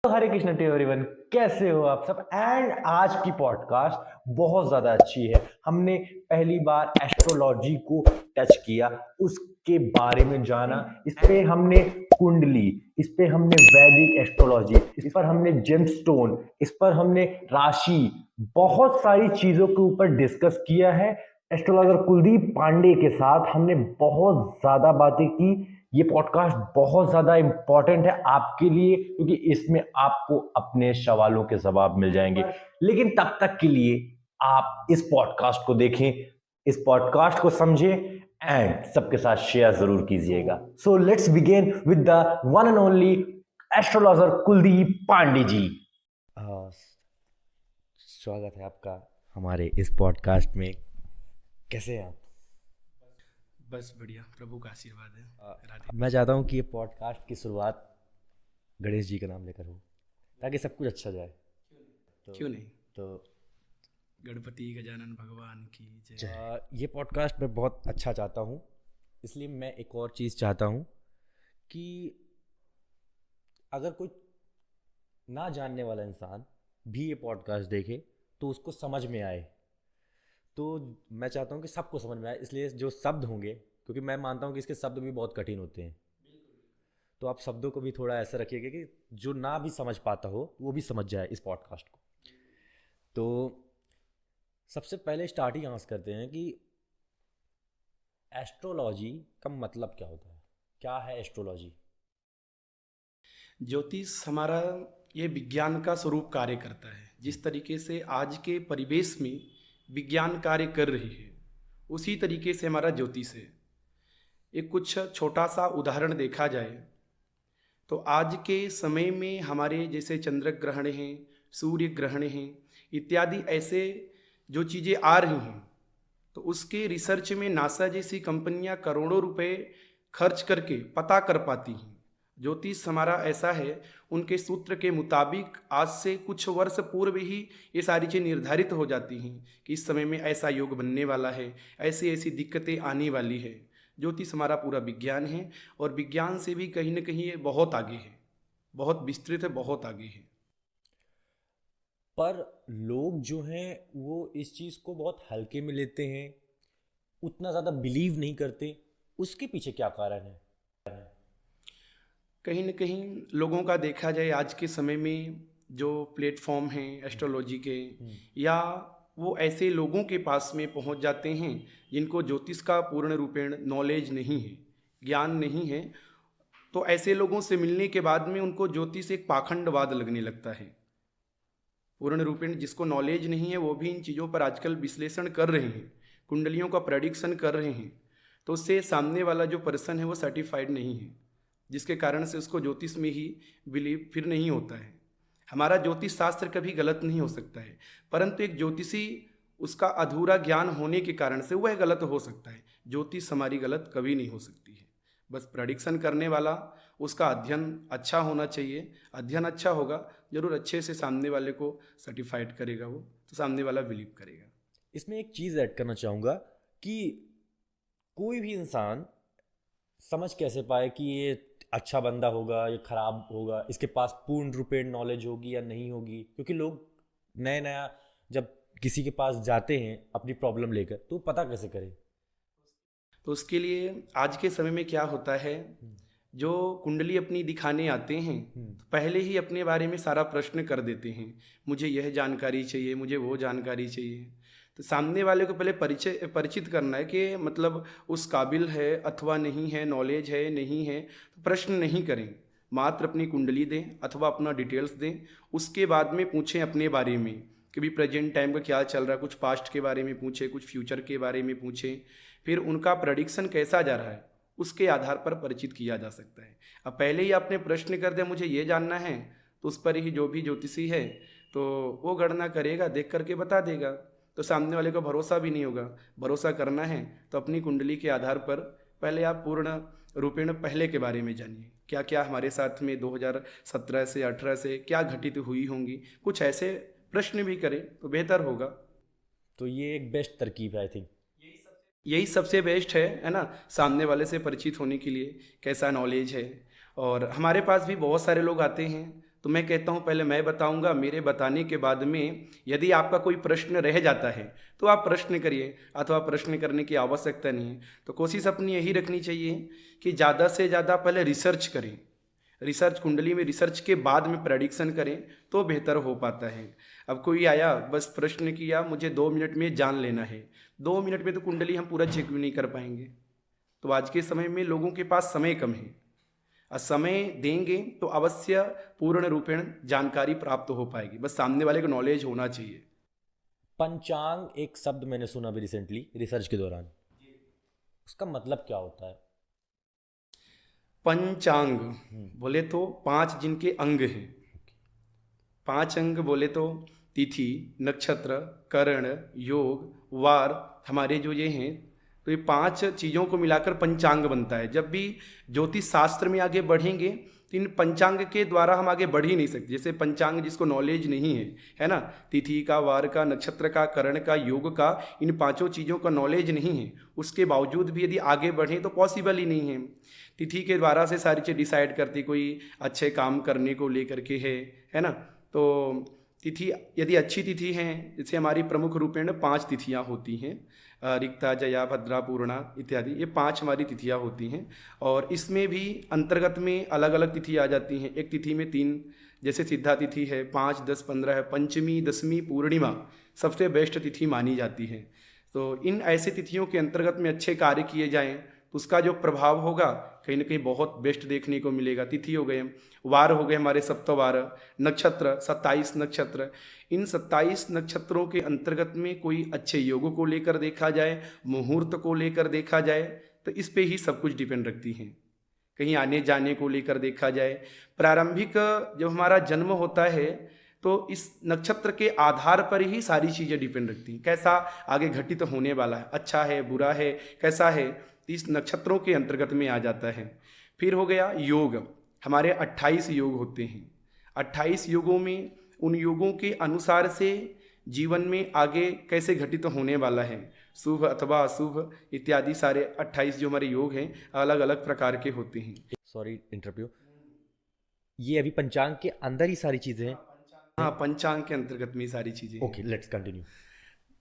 तो हरे Krishna to everyone, कैसे हो आप सब। एंड आज की पॉडकास्ट बहुत ज़्यादा अच्छी है। हमने पहली बार एस्ट्रोलॉजी को टच किया, उसके बारे में जाना। इस पे हमने कुंडली, इस पे हमने वैदिक एस्ट्रोलॉजी, इस पर हमने जेमस्टोन, इस पर हमने राशि, बहुत सारी चीज़ों के ऊपर डिस्कस किया है। एस्ट्रोलॉजर कुलदीप पांडे के साथ हमने बहुत ज़्यादा बातें की। ये पॉडकास्ट बहुत ज़्यादा इम्पॉर्टेंट है आपके लिए, क्योंकि इसमें आपको अपने सवालों के जवाब मिल जाएंगे। लेकिन तब तक के लिए आप इस पॉडकास्ट को देखें, इस पॉडकास्ट को समझें एंड सबके साथ शेयर जरूर कीजिएगा। So let's begin with the one and only astrologer Kuldeep Pandey ji. आ, स्वागत है आपका हमारे इस पॉडकास्ट में। कैसे हैं आप? बस बढ़िया, प्रभु का आशीर्वाद है। राधे। मैं चाहता हूँ कि ये पॉडकास्ट की शुरुआत गणेश जी का नाम लेकर हो, ताकि सब कुछ अच्छा जाए। क्यों नहीं। तो गणपति गजानन भगवान की जय। ये पॉडकास्ट मैं बहुत अच्छा चाहता हूँ, इसलिए मैं एक और चीज़ चाहता हूँ कि अगर कोई ना जानने वाला इंसान भी ये पॉडकास्ट देखे तो उसको समझ में आए। तो मैं चाहता हूँ कि सबको समझ में आए, इसलिए जो शब्द होंगे, क्योंकि मैं मानता हूँ कि इसके शब्द भी बहुत कठिन होते हैं, तो आप शब्दों को भी थोड़ा ऐसा रखिएगा कि जो ना भी समझ पाता हो वो भी समझ जाए इस पॉडकास्ट को। तो सबसे पहले स्टार्ट ही यहाँ से करते हैं कि एस्ट्रोलॉजी का मतलब क्या होता है, क्या है एस्ट्रोलॉजी? ज्योतिष हमारा ये विज्ञान का स्वरूप कार्य करता है। जिस तरीके से आज के परिवेश में विज्ञान कार्य कर रही है, उसी तरीके से हमारा ज्योतिष है। एक कुछ छोटा सा उदाहरण देखा जाए तो आज के समय में हमारे जैसे चंद्र ग्रहण हैं, सूर्य ग्रहण हैं इत्यादि ऐसे जो चीज़ें आ रही हैं, तो उसके रिसर्च में नासा जैसी कंपनियां करोड़ों रुपए खर्च करके पता कर पाती हैं। ज्योतिष हमारा ऐसा है, उनके सूत्र के मुताबिक आज से कुछ वर्ष पूर्व ही ये सारी चीज़ें निर्धारित हो जाती हैं कि इस समय में ऐसा योग बनने वाला है, ऐसी ऐसी दिक्कतें आने वाली है। ज्योतिष हमारा पूरा विज्ञान है, और विज्ञान से भी कहीं ना कहीं ये बहुत आगे है, बहुत विस्तृत है, बहुत आगे है। पर लोग जो हैं वो इस चीज़ को बहुत हल्के में लेते हैं, उतना ज़्यादा बिलीव नहीं करते। उसके पीछे क्या कारण है? कहीं न कहीं लोगों का देखा जाए आज के समय में जो प्लेटफॉर्म हैं एस्ट्रोलॉजी के, या वो ऐसे लोगों के पास में पहुंच जाते हैं जिनको ज्योतिष का पूर्ण रूपेण नॉलेज नहीं है, ज्ञान नहीं है। तो ऐसे लोगों से मिलने के बाद में उनको ज्योतिष एक पाखंडवाद लगने लगता है। पूर्ण रूपेण जिसको नॉलेज नहीं है वो भी इन चीज़ों पर आजकल विश्लेषण कर रहे हैं, कुंडलियों का प्रेडिक्शन कर रहे हैं, तो उससे सामने वाला जो पर्सन है वो सर्टिफाइड नहीं है, जिसके कारण से उसको ज्योतिष में ही बिलीव फिर नहीं होता है। हमारा ज्योतिष शास्त्र कभी गलत नहीं हो सकता है, परंतु एक ज्योतिषी उसका अधूरा ज्ञान होने के कारण से वह गलत हो सकता है। ज्योतिष हमारी गलत कभी नहीं हो सकती है। बस प्रेडिक्शन करने वाला, उसका अध्ययन अच्छा होना चाहिए। अध्ययन अच्छा होगा, जरूर अच्छे से सामने वाले को सर्टिफाइड करेगा, वो तो सामने वाला बिलीव करेगा। इसमें एक चीज़ ऐड करना चाहूँगा कि कोई भी इंसान समझ कैसे पाए कि ये अच्छा बंदा होगा या खराब होगा, इसके पास पूर्ण रूपेण नॉलेज होगी या नहीं होगी। क्योंकि लोग नया नया जब किसी के पास जाते हैं अपनी प्रॉब्लम लेकर, तो पता कैसे करें? तो उसके लिए आज के समय में क्या होता है, जो कुंडली अपनी दिखाने आते हैं तो पहले ही अपने बारे में सारा प्रश्न कर देते हैं, मुझे यह जानकारी चाहिए, मुझे वो जानकारी चाहिए। तो सामने वाले को पहले परिचित करना है कि मतलब उस काबिल है अथवा नहीं है, नॉलेज है नहीं है। तो प्रश्न नहीं करें, मात्र अपनी कुंडली दें अथवा अपना डिटेल्स दें। उसके बाद में पूछें अपने बारे में कि भी प्रेजेंट टाइम का क्या चल रहा है, कुछ पास्ट के बारे में पूछें, कुछ फ्यूचर के बारे में पूछें। फिर उनका प्रेडिक्शन कैसा जा रहा है उसके आधार पर परिचित किया जा सकता है। अब पहले ही आपने प्रश्न कर दिया मुझे ये जानना है, तो उस पर ही जो भी ज्योतिषी है तो वो गणना करेगा, देख करके बता देगा। तो सामने वाले को भरोसा भी नहीं होगा। भरोसा करना है तो अपनी कुंडली के आधार पर पहले आप पूर्ण रूपेण पहले के बारे में जानिए, क्या क्या हमारे साथ में 2017 से 18 से क्या घटित हुई होंगी। कुछ ऐसे प्रश्न भी करें तो बेहतर होगा। तो ये एक बेस्ट तरकीब है, आई थिंक। यही सबसे बेस्ट है ना, सामने वाले से परिचित होने के लिए कैसा नॉलेज है। और हमारे पास भी बहुत सारे लोग आते हैं, तो मैं कहता हूँ पहले मैं बताऊंगा, मेरे बताने के बाद में यदि आपका कोई प्रश्न रह जाता है तो आप प्रश्न करिए, अथवा प्रश्न करने की आवश्यकता नहीं है। तो कोशिश अपनी यही रखनी चाहिए कि ज़्यादा से ज़्यादा पहले रिसर्च करें, रिसर्च कुंडली में रिसर्च के बाद में प्रेडिक्शन करें तो बेहतर हो पाता है। अब कोई आया बस प्रश्न किया, मुझे 2 मिनट में जान लेना है, 2 मिनट में तो कुंडली हम पूरा चेक भी नहीं कर पाएंगे। तो आज के समय में लोगों के पास समय कम है, और समय देंगे तो अवश्य पूर्ण रूपेण जानकारी प्राप्त हो पाएगी, बस सामने वाले को नॉलेज होना चाहिए। पंचांग एक शब्द मैंने सुना अभी रिसेंटली रिसर्च के दौरान, उसका मतलब क्या होता है? पंचांग बोले तो 5 जिनके अंग हैं, 5 अंग बोले तो तिथि, नक्षत्र, करण, योग, वार, हमारे जो ये हैं, तो ये 5 चीज़ों को मिलाकर पंचांग बनता है। जब भी ज्योतिष शास्त्र में आगे बढ़ेंगे तो इन पंचांग के द्वारा हम आगे बढ़ ही नहीं सकते। जैसे पंचांग जिसको नॉलेज नहीं है ना, तिथि का, वार का, नक्षत्र का, करण का, योग का, इन 5 चीज़ों का नॉलेज नहीं है, उसके बावजूद भी यदि आगे बढ़ें तो पॉसिबल ही नहीं है। तिथि के द्वारा से सारी चीज़ डिसाइड करती, कोई अच्छे काम करने को लेकर के है ना। तो तिथि यदि अच्छी तिथि हैं, जैसे हमारी प्रमुख रूपेण 5 तिथियां होती हैं, रिक्ता, जया, भद्रा, पूर्णा इत्यादि, ये 5 हमारी तिथियां होती हैं। और इसमें भी अंतर्गत में अलग अलग तिथि आ जाती हैं। एक तिथि में 3, जैसे सिद्धा तिथि है, 5, 10, 15 है, पंचमी, दसवीं, पूर्णिमा सबसे बेस्ट तिथि मानी जाती है। तो इन ऐसे तिथियों के अंतर्गत में अच्छे कार्य किए जाएँ तो उसका जो प्रभाव होगा कहीं ना कहीं बहुत बेस्ट देखने को मिलेगा। तिथि हो गए, वार हो गए हमारे सप्तवार, नक्षत्र 27 नक्षत्र, इन 27 नक्षत्रों के अंतर्गत में कोई अच्छे योगों को लेकर देखा जाए, मुहूर्त को लेकर देखा जाए, तो इस पे ही सब कुछ डिपेंड रखती हैं। कहीं आने जाने को लेकर देखा जाए, प्रारंभिक जब हमारा जन्म होता है तो इस नक्षत्र के आधार पर ही सारी चीज़ें डिपेंड रखती हैं। कैसा आगे घटित होने वाला है, अच्छा है, बुरा है, कैसा है, इस नक्षत्रों के अंतर्गत में आ जाता है। फिर हो गया योग, हमारे 28 योग होते हैं। 28 योगों में उन योगों के अनुसार से जीवन में आगे कैसे घटित होने वाला है, शुभ अथवा अशुभ इत्यादि, सारे 28 जो हमारे योग हैं अलग अलग प्रकार के होते हैं। सॉरी इंटरव्यू, ये अभी पंचांग के अंदर ही सारी चीजें हैं? हाँ, पंचांग के अंतर्गत में सारी चीजें। Okay, let's continue.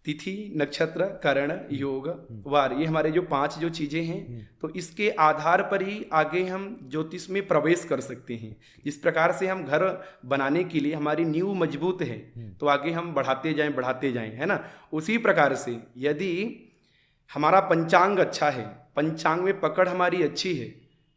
तिथि, नक्षत्र, करण, योग, वार, ये हमारे जो 5 जो चीजें हैं, तो इसके आधार पर ही आगे हम ज्योतिष में प्रवेश कर सकते हैं। जिस प्रकार से हम घर बनाने के लिए हमारी नींव मजबूत है तो आगे हम बढ़ाते जाएं, है ना। उसी प्रकार से यदि हमारा पंचांग अच्छा है, पंचांग में पकड़ हमारी अच्छी है,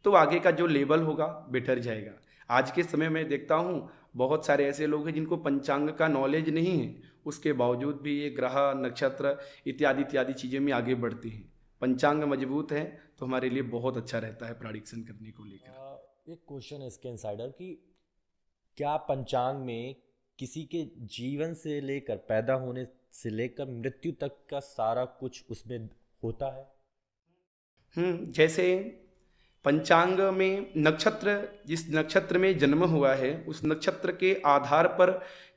तो आगे का जो लेवल होगा बेटर जाएगा। आज के समय में देखता हूँ बहुत सारे ऐसे लोग हैं जिनको पंचांग का नॉलेज नहीं है, उसके बावजूद भी ये ग्रह, नक्षत्र इत्यादि इत्यादि चीज़ें में आगे बढ़ती हैं। पंचांग मजबूत है तो हमारे लिए बहुत अच्छा रहता है प्रेडिक्शन करने को लेकर। एक क्वेश्चन है इसके इनसाइडर कि क्या पंचांग में किसी के जीवन से लेकर, पैदा होने से लेकर मृत्यु तक का सारा कुछ उसमें होता है? जैसे पंचांग में नक्षत्र, जिस नक्षत्र में जन्म हुआ है उस नक्षत्र के आधार पर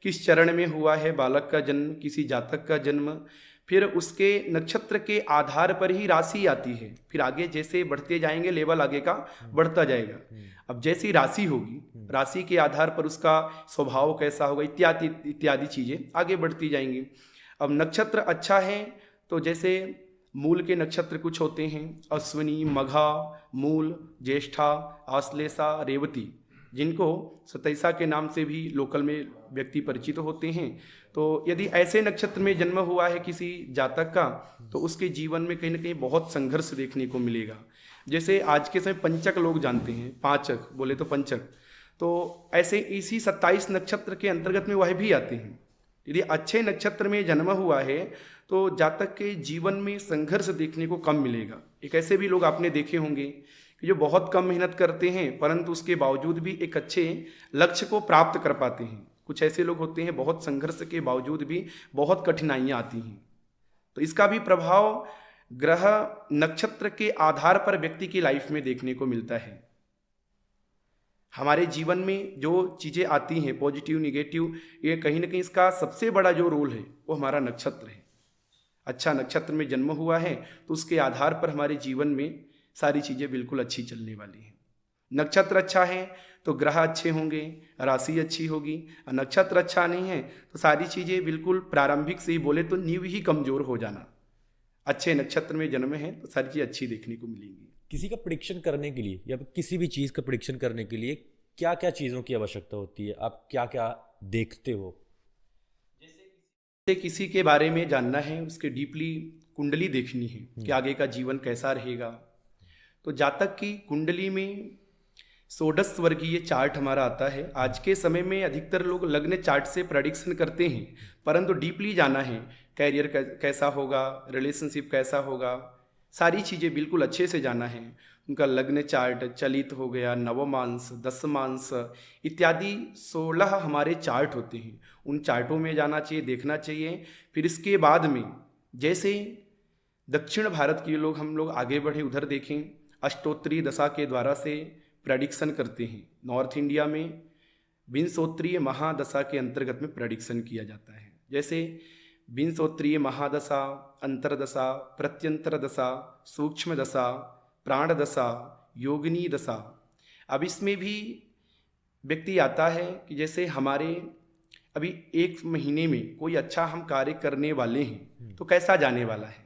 किस चरण में हुआ है बालक का जन्म, किसी जातक का जन्म, फिर उसके नक्षत्र के आधार पर ही राशि आती है। फिर आगे जैसे बढ़ते जाएंगे लेवल आगे का बढ़ता जाएगा। अब जैसी राशि होगी, राशि के आधार पर उसका स्वभाव कैसा होगा इत्यादि इत्यादि चीज़ें आगे बढ़ती जाएंगी। अब नक्षत्र अच्छा है तो जैसे मूल के नक्षत्र कुछ होते हैं, अश्विनी, मघा, मूल, ज्येष्ठा, आश्लेषा, रेवती, जिनको सतैसा के नाम से भी लोकल में व्यक्ति परिचित होते हैं। तो यदि ऐसे नक्षत्र में जन्म हुआ है किसी जातक का तो उसके जीवन में कहीं ना कहीं बहुत संघर्ष देखने को मिलेगा। जैसे आज के समय पंचक लोग जानते हैं, पांचक बोले तो पंचक, तो ऐसे इसी 27 नक्षत्र के अंतर्गत में वह भी आते हैं। यदि अच्छे नक्षत्र में जन्म हुआ है तो जातक के जीवन में संघर्ष देखने को कम मिलेगा। एक ऐसे भी लोग आपने देखे होंगे कि जो बहुत कम मेहनत करते हैं परंतु उसके बावजूद भी एक अच्छे लक्ष्य को प्राप्त कर पाते हैं। कुछ ऐसे लोग होते हैं बहुत संघर्ष के बावजूद भी बहुत कठिनाइयाँ आती हैं। तो इसका भी प्रभाव ग्रह नक्षत्र के आधार पर व्यक्ति की लाइफ में देखने को मिलता है। हमारे जीवन में जो चीज़ें आती हैं पॉजिटिव, निगेटिव, ये कहीं ना कहीं इसका सबसे बड़ा जो रोल है वो हमारा नक्षत्र है। अच्छा नक्षत्र में जन्म हुआ है तो उसके आधार पर हमारे जीवन में सारी चीज़ें बिल्कुल अच्छी चलने वाली हैं। नक्षत्र अच्छा है तो ग्रह अच्छे होंगे, राशि अच्छी होगी, और नक्षत्र अच्छा नहीं है तो सारी चीज़ें बिल्कुल प्रारंभिक से ही बोले तो नींव ही कमज़ोर हो जाना। अच्छे नक्षत्र में जन्म है तो सारी चीज़ अच्छी देखने को मिलेंगी। किसी का प्रिडिक्शन करने के लिए या किसी भी चीज़ का प्रिडिक्शन करने के लिए क्या क्या चीज़ों की आवश्यकता होती है, आप क्या क्या देखते हो? जैसे किसी के बारे में जानना है, उसके डीपली कुंडली देखनी है कि आगे का जीवन कैसा रहेगा। तो जातक की कुंडली में षोडश वर्गीय चार्ट हमारा आता है। आज के समय में अधिकतर लोग लग्न चार्ट से प्रेडिक्शन करते हैं, परंतु डीपली जाना है, कैरियर कैसा होगा, रिलेशनशिप कैसा होगा, सारी चीज़ें बिल्कुल अच्छे से जाना है। उनका लग्न चार्ट चलित हो गया, नवमांश, दशमांश इत्यादि 16 हमारे चार्ट होते हैं। उन चार्टों में जाना चाहिए, देखना चाहिए। फिर इसके बाद में जैसे दक्षिण भारत के लोग, हम लोग आगे बढ़े उधर देखें, अष्टोत्तरीय दशा के द्वारा से प्रेडिक्शन करते हैं। नॉर्थ इंडिया में विंशोत्तरीय महादशा के अंतर्गत में प्रेडिक्शन किया जाता है। जैसे विंशोत्तरीय महादशा, अंतरदशा, प्रत्यंतर दशा, सूक्ष्म दशा, प्राण दशा, योगिनी दशा। अब इसमें भी व्यक्ति आता है कि जैसे हमारे अभी 1 महीने में कोई अच्छा हम कार्य करने वाले हैं तो कैसा जाने वाला है,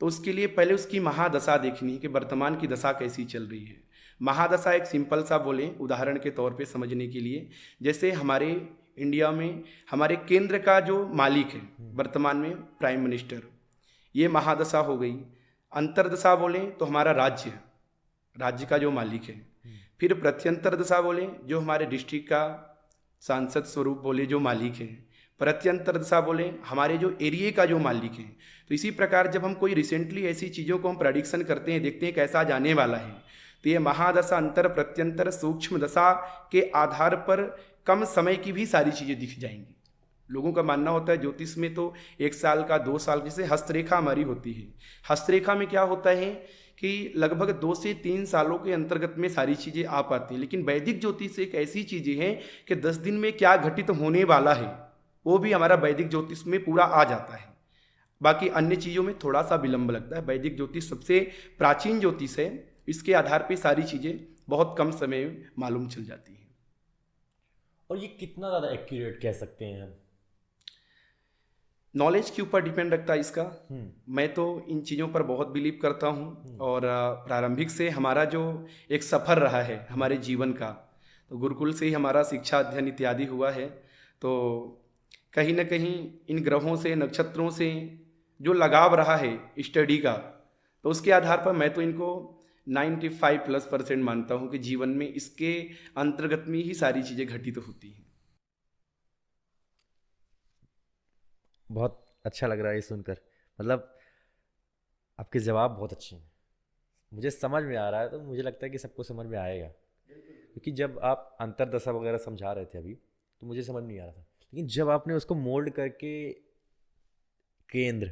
तो उसके लिए पहले उसकी महादशा देखनी है कि वर्तमान की दशा कैसी चल रही है। महादशा एक सिंपल सा बोलें उदाहरण के तौर पे समझने के लिए, जैसे हमारे इंडिया में हमारे केंद्र का जो मालिक है वर्तमान में प्राइम मिनिस्टर, ये महादशा हो गई। अंतरदशा बोलें तो हमारा राज्य का जो मालिक है। फिर प्रत्यंतर दशा बोलें जो हमारे डिस्ट्रिक्ट का सांसद स्वरूप बोले जो मालिक है। प्रत्यंतर दशा बोलें हमारे जो एरिए का जो मालिक है। तो इसी प्रकार जब हम कोई रिसेंटली ऐसी चीज़ों को हम प्रेडिक्शन करते हैं, देखते हैं कैसा जाने वाला है, तो ये महादशा, अंतर, प्रत्यंतर, सूक्ष्म दशा के आधार पर कम समय की भी सारी चीज़ें दिख जाएंगी। लोगों का मानना होता है ज्योतिष में तो 1 साल का, 2 साल, जैसे हस्तरेखा हमारी होती है। हस्तरेखा में क्या होता है कि लगभग 2 से 3 सालों के अंतर्गत में सारी चीज़ें आ पाती हैं। लेकिन वैदिक ज्योतिष एक ऐसी चीज़ें हैं कि 10 दिन में क्या घटित होने वाला है वो भी हमारा वैदिक ज्योतिष में पूरा आ जाता है। बाकी अन्य चीज़ों में थोड़ा सा विलंब लगता है। वैदिक ज्योतिष सबसे प्राचीन ज्योतिष है, इसके आधार पर सारी चीज़ें बहुत कम समय में मालूम चल जाती हैं। और ये कितना ज़्यादा एक्यूरेट कह सकते हैं हम? नॉलेज के ऊपर डिपेंड रखता है इसका। मैं तो इन चीज़ों पर बहुत बिलीव करता हूँ, और प्रारंभिक से हमारा जो एक सफ़र रहा है हमारे जीवन का, तो गुरुकुल से ही हमारा शिक्षा अध्ययन इत्यादि हुआ है। तो कहीं ना कहीं इन ग्रहों से, नक्षत्रों से जो लगाव रहा है स्टडी का, तो उसके आधार पर मैं तो इनको 95+ % मानता हूँ कि जीवन में इसके अंतर्गत में ही सारी चीज़ें घटित होती हैं। बहुत अच्छा लग रहा है ये सुनकर। मतलब आपके जवाब बहुत अच्छे हैं, मुझे समझ में आ रहा है, तो मुझे लगता है कि सबको समझ में आएगा। क्योंकि जब आप अंतरदशा वगैरह समझा रहे थे अभी, तो मुझे समझ नहीं आ रहा था, लेकिन जब आपने उसको मोल्ड करके केंद्र,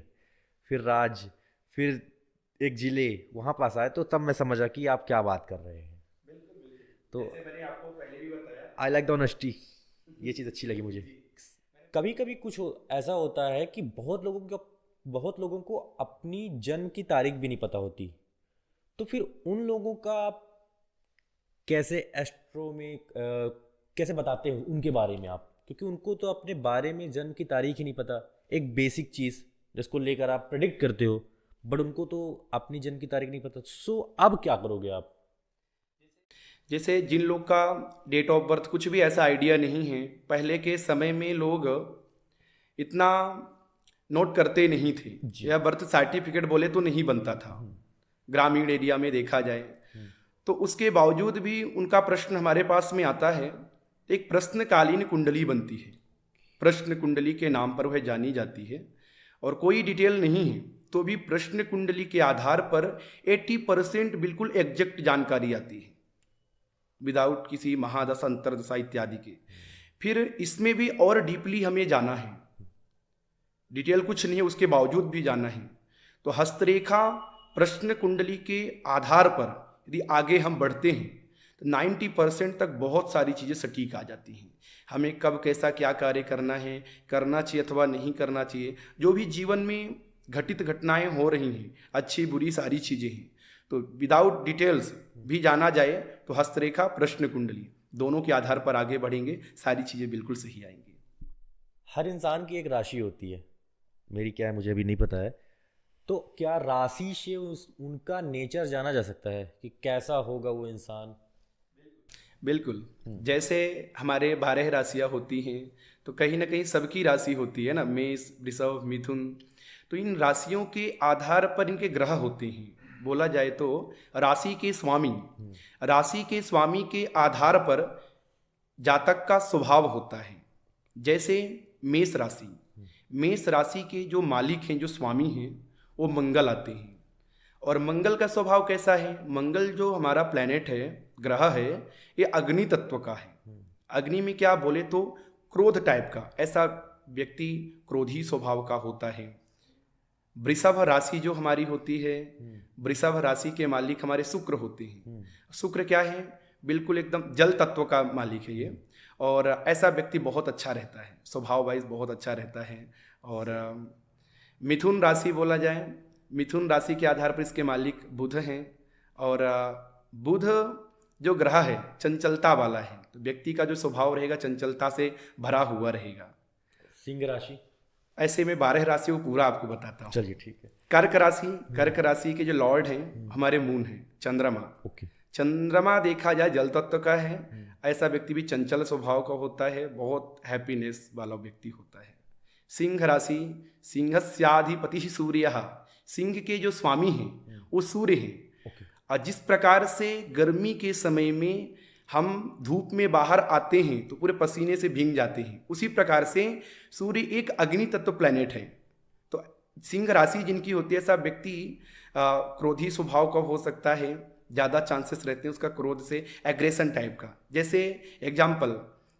फिर राज्य, फिर एक जिले वहाँ पास आए, तो तब मैं समझा कि आप क्या बात कर रहे हैं। तो जैसे मैंने आपको पहले भी बताया, आई लाइक द ऑनेस्टी, ये चीज़ अच्छी लगी मुझे। कभी कभी कुछ ऐसा होता है कि बहुत लोगों को अपनी जन्म की तारीख भी नहीं पता होती, तो फिर उन लोगों का आप कैसे एस्ट्रो में कैसे बताते हो उनके बारे में आप? क्योंकि उनको तो अपने बारे में जन्म की तारीख ही नहीं पता, एक बेसिक चीज़ जिसको लेकर आप प्रेडिक्ट करते हो, बट उनको तो अपनी जन्म की तारीख नहीं पता। सो अब क्या करोगे आप? जैसे जिन लोग का डेट ऑफ बर्थ कुछ भी ऐसा आइडिया नहीं है, पहले के समय में लोग इतना नोट करते नहीं थे, या बर्थ सर्टिफिकेट बोले तो नहीं बनता था ग्रामीण एरिया में देखा जाए। तो उसके बावजूद भी उनका प्रश्न हमारे पास में आता है। एक प्रश्नकालीन कुंडली बनती है, प्रश्न कुंडली के नाम पर वह जानी जाती है, और कोई डिटेल नहीं है तो भी प्रश्न कुंडली के आधार पर 80% बिल्कुल एग्जैक्ट जानकारी आती है, विदाउट किसी महादशा, अंतरदशा इत्यादि के। फिर इसमें भी और डीपली हमें जाना है, डिटेल कुछ नहीं है उसके बावजूद भी जाना है। तो हस्तरेखा प्रश्न कुंडली के आधार पर यदि आगे हम बढ़ते हैं तो 90% तक बहुत सारी चीज़ें सटीक आ जाती हैं। हमें कब कैसा क्या कार्य करना है, करना चाहिए अथवा नहीं करना चाहिए, जो भी जीवन में घटित घटनाएं हो रही हैं, अच्छी बुरी सारी चीज़ें हैं, तो विदाउट डिटेल्स भी जाना जाए तो हस्तरेखा प्रश्न कुंडली दोनों के आधार पर आगे बढ़ेंगे, सारी चीज़ें बिल्कुल सही आएंगी। हर इंसान की एक राशि होती है, मेरी क्या है मुझे अभी नहीं पता है, तो क्या राशि से उनका नेचर जाना जा सकता है कि कैसा होगा वो इंसान? बिल्कुल, जैसे हमारे 12 राशियाँ होती हैं, तो कहीं ना कहीं सबकी राशि होती है ना, मेष, वृषभ, मिथुन। तो इन राशियों के आधार पर इनके ग्रह होते हैं। बोला जाए तो राशि के स्वामी, राशि के स्वामी के आधार पर जातक का स्वभाव होता है। जैसे मेष राशि, मेष राशि के जो मालिक हैं, जो स्वामी हैं, वो मंगल आते हैं। और मंगल का स्वभाव कैसा है? मंगल जो हमारा प्लेनेट है, ग्रह है, ये अग्नि तत्व का है। अग्नि में क्या बोले तो क्रोध टाइप का, ऐसा व्यक्ति क्रोधी स्वभाव का होता है। वृषभ राशि जो हमारी होती है, वृषभ राशि के मालिक हमारे शुक्र होते हैं। शुक्र क्या है? बिल्कुल एकदम जल तत्व का मालिक है ये। और ऐसा व्यक्ति बहुत अच्छा रहता है, स्वभाव वाइज बहुत अच्छा रहता है। और मिथुन राशि बोला जाए, मिथुन राशि के आधार पर इसके मालिक बुध हैं। और बुध जो ग्रह है चंचलता वाला है, तो व्यक्ति का जो स्वभाव रहेगा चंचलता से भरा हुआ रहेगा। सिंह राशि, ऐसे में 12 राशियों को पूरा आपको बताता हूँ। चलिए ठीक है। कर्क राशि, कर्क राशि के जो लॉर्ड हैं हमारे मून हैं, चंद्रमा। ओके। चंद्रमा देखा जाए जल तत्व का है। ऐसा व्यक्ति भी चंचल स्वभाव का होता है, बहुत हैप्पीनेस वाला व्यक्ति होता है। सिंह राशि, सिंहस्याधिपति सूर्य, सिंह के जो स्वामी हैं वो सूर्य हैं। और जिस प्रकार से गर्मी के समय में हम धूप में बाहर आते हैं तो पूरे पसीने से भीग जाते हैं, उसी प्रकार से सूर्य एक अग्नि तत्व प्लैनेट है। तो सिंह राशि जिनकी होती है, ऐसा व्यक्ति क्रोधी स्वभाव का हो सकता है, ज़्यादा चांसेस रहते हैं उसका क्रोध से, एग्रेशन टाइप का। जैसे एग्जाम्पल,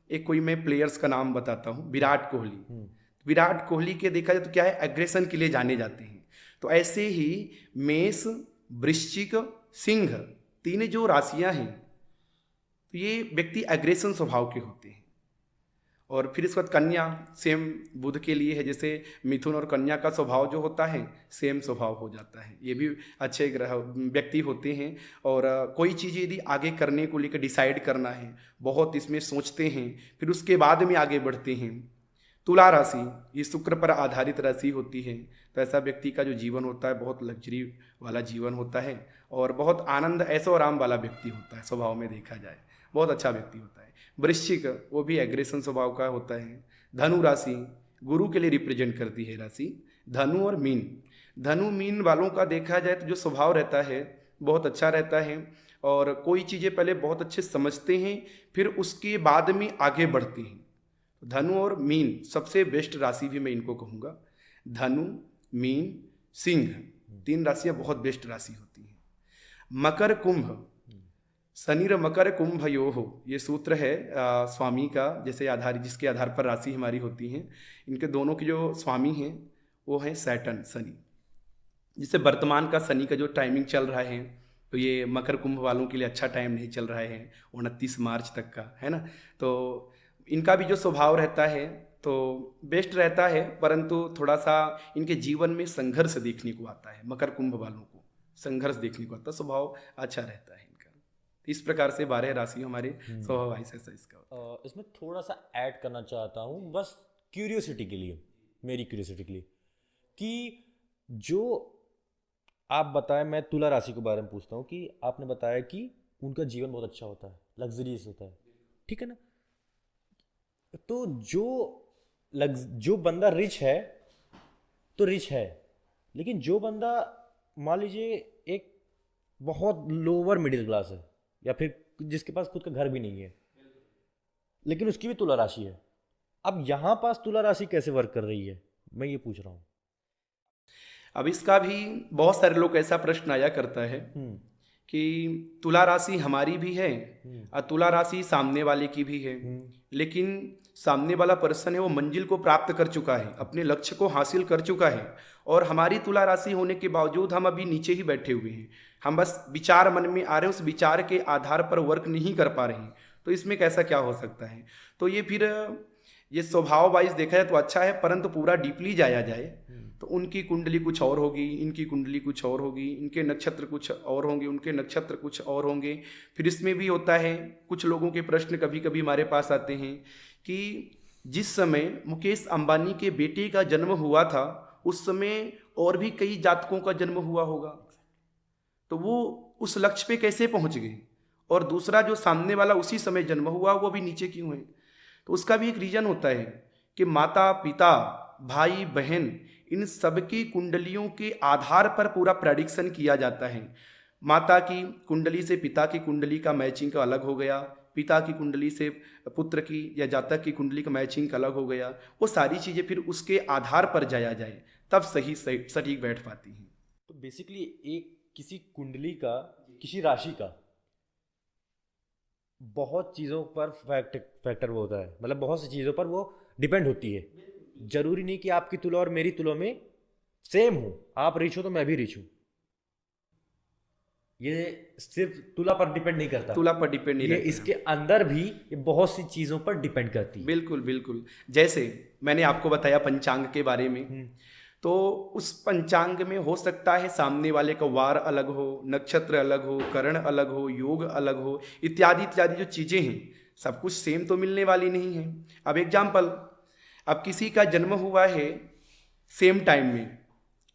एक कोई मैं प्लेयर्स का नाम बताता हूँ, विराट कोहली। विराट कोहली के देखा जाए तो क्या है, एग्रेशन के लिए जाने जाते हैं। तो ऐसे ही मेष, वृश्चिक, सिंह, तीन जो राशियां हैं, तो ये व्यक्ति एग्रेशन स्वभाव के होते हैं। और फिर इसके बाद कन्या, सेम बुध के लिए है। जैसे मिथुन और कन्या का स्वभाव जो होता है सेम स्वभाव हो जाता है, ये भी अच्छे ग्रह व्यक्ति होते हैं। और कोई चीज़ यदि आगे करने को लेकर डिसाइड करना है, बहुत इसमें सोचते हैं, फिर उसके बाद में आगे बढ़ते हैं। तुला राशि, ये शुक्र पर आधारित राशि होती है। तो ऐसा व्यक्ति का जो जीवन होता है बहुत लग्जरी वाला जीवन होता है और बहुत आनंद, ऐशो आराम वाला व्यक्ति होता है। स्वभाव में देखा जाए बहुत अच्छा व्यक्ति होता है। वृश्चिक, वो भी एग्रेशन स्वभाव का होता है। धनु राशि गुरु के लिए रिप्रेजेंट करती है राशि। धनु और मीन, धनु मीन वालों का देखा जाए तो जो स्वभाव रहता है बहुत अच्छा रहता है। और कोई चीज़ें पहले बहुत अच्छे समझते हैं, फिर उसके बाद में आगे बढ़ते हैं। धनु और मीन सबसे बेस्ट राशि भी मैं इनको कहूँगा। धनु, मीन, सिंह, तीन राशियाँ बहुत बेस्ट राशि होती हैं। मकर, कुंभ, शनिर मकर कुंभ योहो, ये सूत्र है स्वामी का, जैसे आधार, जिसके आधार पर राशि हमारी होती हैं। इनके दोनों के जो स्वामी हैं वो हैं सैटर्न, शनि। जिससे वर्तमान का शनि का जो टाइमिंग चल रहा है, तो ये मकर कुंभ वालों के लिए अच्छा टाइम नहीं चल रहा है, 29 मार्च तक का है ना। तो इनका भी जो स्वभाव रहता है तो बेस्ट रहता है, परंतु थोड़ा सा इनके जीवन में संघर्ष देखने को आता है। मकर कुंभ वालों को संघर्ष देखने को आता है, स्वभाव अच्छा रहता है इनका। इस प्रकार से 12 राशि हमारे स्वभाव ऐसा इसका होता है। इसमें थोड़ा सा ऐड करना चाहता हूँ, बस क्यूरियोसिटी के लिए, मेरी क्यूरियोसिटी के लिए, कि जो आप बताएं, मैं तुला राशि के बारे में पूछता हूँ कि आपने बताया कि उनका जीवन बहुत अच्छा होता है, लग्जरियस होता है, ठीक है ना। तो जो बंदा रिच है तो रिच है, लेकिन जो बंदा मान लीजिए एक बहुत लोअर मिडिल क्लास है, या फिर जिसके पास खुद का घर भी नहीं है, लेकिन उसकी भी तुला राशि है, अब यहाँ पास तुला राशि कैसे वर्क कर रही है, मैं ये पूछ रहा हूँ। अब इसका भी बहुत सारे लोग ऐसा प्रश्न आया करता है कि तुला राशि हमारी भी है और तुला राशि सामने वाले की भी है, लेकिन सामने वाला पर्सन है वो मंजिल को प्राप्त कर चुका है, अपने लक्ष्य को हासिल कर चुका है, और हमारी तुला राशि होने के बावजूद हम अभी नीचे ही बैठे हुए हैं। हम बस विचार मन में आ रहे हैं, उस विचार के आधार पर वर्क नहीं कर पा रहे हैं। तो इसमें कैसा क्या हो सकता है? तो ये फिर ये स्वभाव वाइज देखा जाए तो अच्छा है, परंतु पूरा डीपली जाया जाए तो उनकी कुंडली कुछ और होगी, इनकी कुंडली कुछ और होगी, इनके नक्षत्र कुछ और होंगे, उनके नक्षत्र कुछ और होंगे। फिर इसमें भी होता है, कुछ लोगों के प्रश्न कभी कभी हमारे पास आते हैं कि जिस समय मुकेश अंबानी के बेटे का जन्म हुआ था उस समय और भी कई जातकों का जन्म हुआ होगा, तो वो उस लक्ष्य पे कैसे पहुंच गए, और दूसरा जो सामने वाला उसी समय जन्म हुआ वो भी नीचे क्यों है। तो उसका भी एक रीजन होता है कि माता पिता भाई बहन इन सबकी कुंडलियों के आधार पर पूरा प्रेडिक्शन किया जाता है। माता की कुंडली से पिता की कुंडली का मैचिंग का अलग हो गया, पिता की कुंडली से पुत्र की या जातक की कुंडली का मैचिंग का अलग हो गया, वो सारी चीज़ें फिर उसके आधार पर जाया जाए तब सही सटीक बैठ पाती हैं। तो बेसिकली एक किसी कुंडली का, किसी राशि का बहुत चीज़ों पर फैक्टर वो होता है, मतलब बहुत सी चीज़ों पर वो डिपेंड होती है। जरूरी नहीं कि आपकी तुला और मेरी तुला में सेम हो, आप रिच हो तो मैं भी रिच हूँ, ये सिर्फ तुला पर डिपेंड नहीं करता, तुला पर डिपेंड नहीं ये रहता है। इसके अंदर भी ये बहुत सी चीज़ों पर डिपेंड करती है। बिल्कुल बिल्कुल, जैसे मैंने आपको बताया पंचांग के बारे में, तो उस पंचांग में हो सकता है सामने वाले का वार अलग हो, नक्षत्र अलग हो, करण अलग हो, योग अलग हो, इत्यादि इत्यादि जो चीज़ें हैं सब कुछ सेम तो मिलने वाली नहीं है। अब एग्जाम्पल, अब किसी का जन्म हुआ है सेम टाइम में,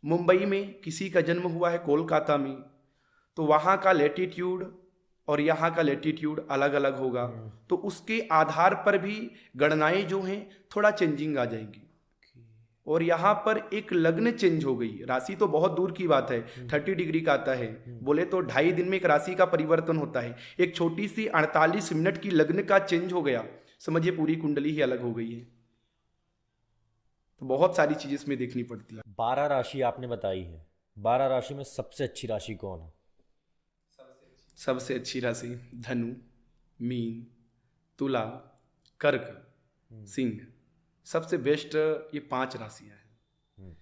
मुंबई में किसी का जन्म हुआ है कोलकाता में, तो वहाँ का लेटीट्यूड और यहाँ का लेटीट्यूड अलग अलग होगा, तो उसके आधार पर भी गणनाएं जो हैं थोड़ा चेंजिंग आ जाएंगी। और यहाँ पर एक लग्न चेंज हो गई, राशि तो बहुत दूर की बात है, 30 डिग्री का आता है, बोले तो 2.5 दिन में एक राशि का परिवर्तन होता है। एक छोटी सी 48 मिनट की लग्न का चेंज हो गया, समझिए पूरी कुंडली ही अलग हो गई है। तो बहुत सारी चीजें इसमें देखनी पड़ती है। 12 राशि आपने बताई है, 12 राशि में सबसे अच्छी राशि कौन है? सबसे अच्छी राशि धनु, मीन, तुला, कर्क, सिंह, सबसे बेस्ट ये 5 राशियां हैं।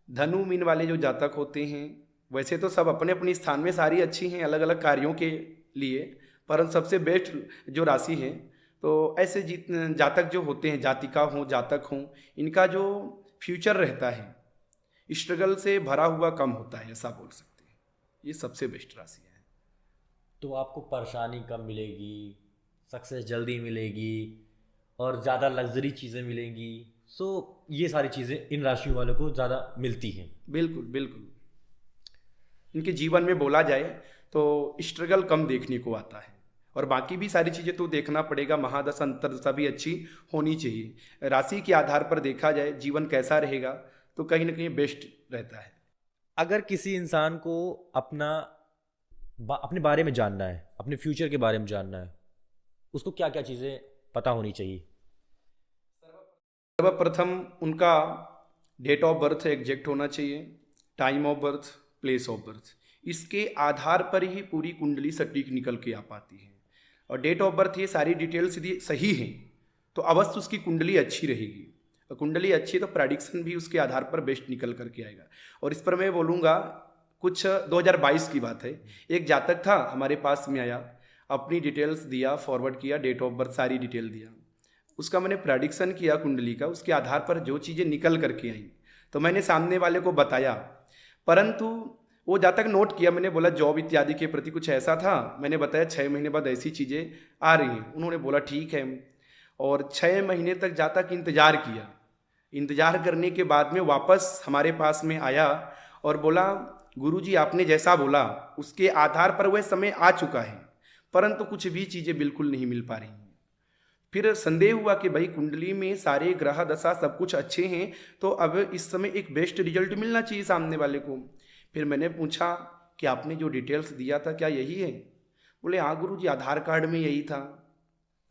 धनु मीन वाले जो जातक होते हैं, वैसे तो सब अपने अपने स्थान में सारी अच्छी हैं अलग अलग कार्यों के लिए, परंतु सबसे बेस्ट जो राशि है, तो ऐसे जातक जो होते हैं, जातिका हों जातक हों, इनका जो फ्यूचर रहता है स्ट्रगल से भरा हुआ कम होता है, ऐसा बोल सकते हैं। ये सबसे बेस्ट राशि है। तो आपको परेशानी कम मिलेगी, सक्सेस जल्दी मिलेगी और ज़्यादा लग्जरी चीज़ें मिलेंगी। सो ये सारी चीज़ें इन राशियों वालों को ज़्यादा मिलती हैं। बिल्कुल बिल्कुल, इनके जीवन में बोला जाए तो स्ट्रगल कम देखने को आता है, और बाकी भी सारी चीज़ें तो देखना पड़ेगा, महादशा अंतर्दशा भी अच्छी होनी चाहिए। राशि के आधार पर देखा जाए जीवन कैसा रहेगा तो कहीं ना कहीं बेस्ट रहता है। अगर किसी इंसान को अपने बारे में जानना है, अपने फ्यूचर के बारे में जानना है, उसको क्या क्या चीज़ें पता होनी चाहिए? सर्वप्रथम उनका डेट ऑफ बर्थ एग्जैक्ट होना चाहिए, time of birth, place of birth, इसके आधार पर ही पूरी कुंडली सटीक निकल के आ पाती है। और डेट ऑफ बर्थ ये सारी डिटेल्स यदि सही हैं तो अवश्य उसकी कुंडली अच्छी रहेगी, और कुंडली अच्छी तो प्रेडिक्शन भी उसके आधार पर बेस्ट निकल करके आएगा। और इस पर मैं बोलूँगा, कुछ 2022 की बात है, एक जातक था हमारे पास में आया, अपनी डिटेल्स दिया, फॉरवर्ड किया, डेट ऑफ बर्थ सारी डिटेल दिया, उसका मैंने प्रेडिक्शन किया कुंडली का, उसके आधार पर जो चीज़ें निकल करके आई तो मैंने सामने वाले को बताया, परंतु वो जातक नोट किया, मैंने बोला जॉब इत्यादि के प्रति कुछ ऐसा था, मैंने बताया 6 महीने बाद ऐसी चीज़ें आ रही हैं, उन्होंने बोला ठीक है, और 6 महीने तक जातक इंतज़ार किया। इंतज़ार करने के बाद में वापस हमारे पास में आया और बोला गुरुजी आपने जैसा बोला उसके आधार पर वह समय आ चुका है, परंतु कुछ भी चीज़ें बिल्कुल नहीं मिल पा रही हैं। फिर संदेह हुआ कि भाई कुंडली में सारे ग्रह दशा सब कुछ अच्छे हैं, तो अब इस समय एक बेस्ट रिजल्ट मिलना चाहिए सामने वाले को। फिर मैंने पूछा कि आपने जो डिटेल्स दिया था क्या यही है? बोले हाँ गुरुजी आधार कार्ड में यही था।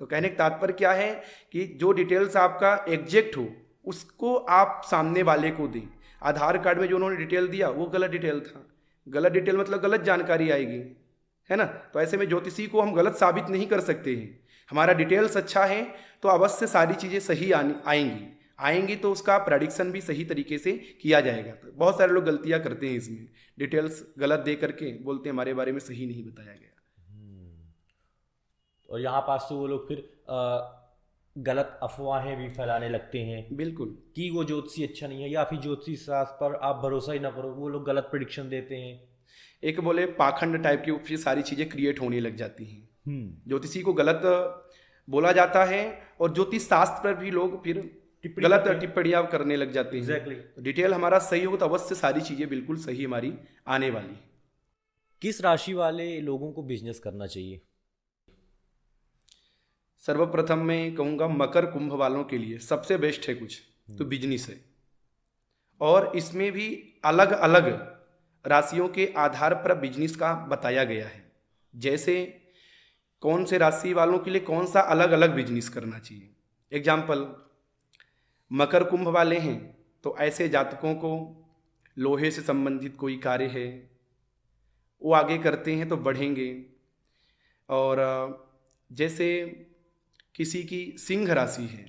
तो कहने का तात्पर्य क्या है कि जो डिटेल्स आपका एग्जैक्ट हो उसको आप सामने वाले को दें। आधार कार्ड में जो उन्होंने डिटेल दिया वो गलत डिटेल था, गलत डिटेल मतलब गलत जानकारी आएगी, है ना। तो ऐसे में ज्योतिषी को हम गलत साबित नहीं कर सकते हैं। हमारा डिटेल्स अच्छा है तो अवश्य सारी चीज़ें सही आएंगी तो उसका प्रेडिक्शन भी सही तरीके से किया जाएगा। तो बहुत सारे लोग गलतियां करते हैं इसमें, डिटेल्स गलत दे करके बोलते हैं हमारे बारे में सही नहीं बताया गया। और यहाँ पास से वो लोग फिर गलत अफवाहें भी फैलाने लगते हैं बिल्कुल। कि वो ज्योतिषी अच्छा नहीं है, या फिर ज्योतिषी शास्त्र पर आप भरोसा ही ना करो, वो लोग गलत प्रिडिक्शन देते हैं। एक बोले पाखंड टाइप की फिर सारी चीज़ें क्रिएट होने लग जाती हैं। ज्योतिषी को गलत बोला जाता है और ज्योतिष शास्त्र पर भी लोग फिर टिप्पणी गलत करते हैं। टिप्पणियां करने लग जाते हैं। Exactly. डिटेल हमारा सही हो तो अवश्य सारी चीज़ें बिल्कुल सही हमारी आने वाली है। किस राशि वाले लोगों को बिजनेस करना चाहिए? सर्वप्रथम मैं कहूँगा मकर कुंभ वालों के लिए सबसे बेस्ट है कुछ तो बिजनेस है, और इसमें भी अलग अलग राशियों के आधार पर बिजनेस का बताया गया है। जैसे कौन से राशि वालों के लिए कौन सा अलग अलग बिजनेस करना चाहिए। एग्जाम्पल, मकर कुंभ वाले हैं तो ऐसे जातकों को लोहे से संबंधित कोई कार्य है वो आगे करते हैं तो बढ़ेंगे। और जैसे किसी की सिंह राशि है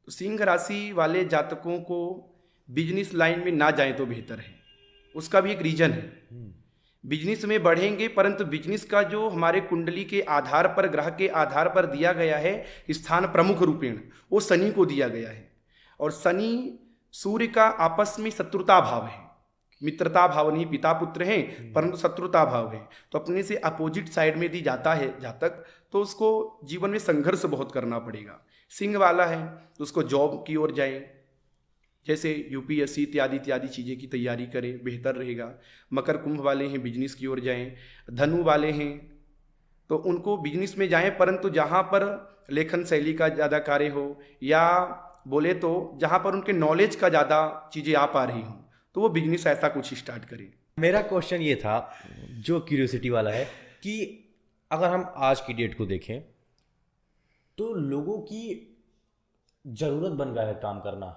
तो सिंह राशि वाले जातकों को बिजनेस लाइन में ना जाएं तो बेहतर है। उसका भी एक रीजन है। बिजनेस में बढ़ेंगे परंतु बिजनेस का जो हमारे कुंडली के आधार पर, ग्रह के आधार पर दिया गया है स्थान प्रमुख रूपेण, वो शनि को दिया गया है। और शनि सूर्य का आपस में शत्रुता भाव है, मित्रता भाव नहीं, पिता पुत्र हैं परंतु शत्रुता भाव है। तो अपने से अपोजिट साइड में यदि जाता है जातक तो उसको जीवन में संघर्ष बहुत करना पड़ेगा। सिंह वाला है तो उसको जॉब की ओर जाए, जैसे यूपीएससी इत्यादि इत्यादि चीज़ें की तैयारी करें, बेहतर रहेगा। मकर कुंभ वाले हैं बिजनेस की ओर जाएं। धनु वाले हैं तो उनको बिजनेस में जाएं परंतु जहाँ पर लेखन शैली का ज़्यादा कार्य हो, या बोले तो जहाँ पर उनके नॉलेज का ज़्यादा चीज़ें आ पा रही हों तो वो बिजनेस ऐसा कुछ स्टार्ट करें। मेरा क्वेश्चन ये था जो क्यूरियोसिटी वाला है कि अगर हम आज की डेट को देखें तो लोगों की ज़रूरत बन गया है काम करना,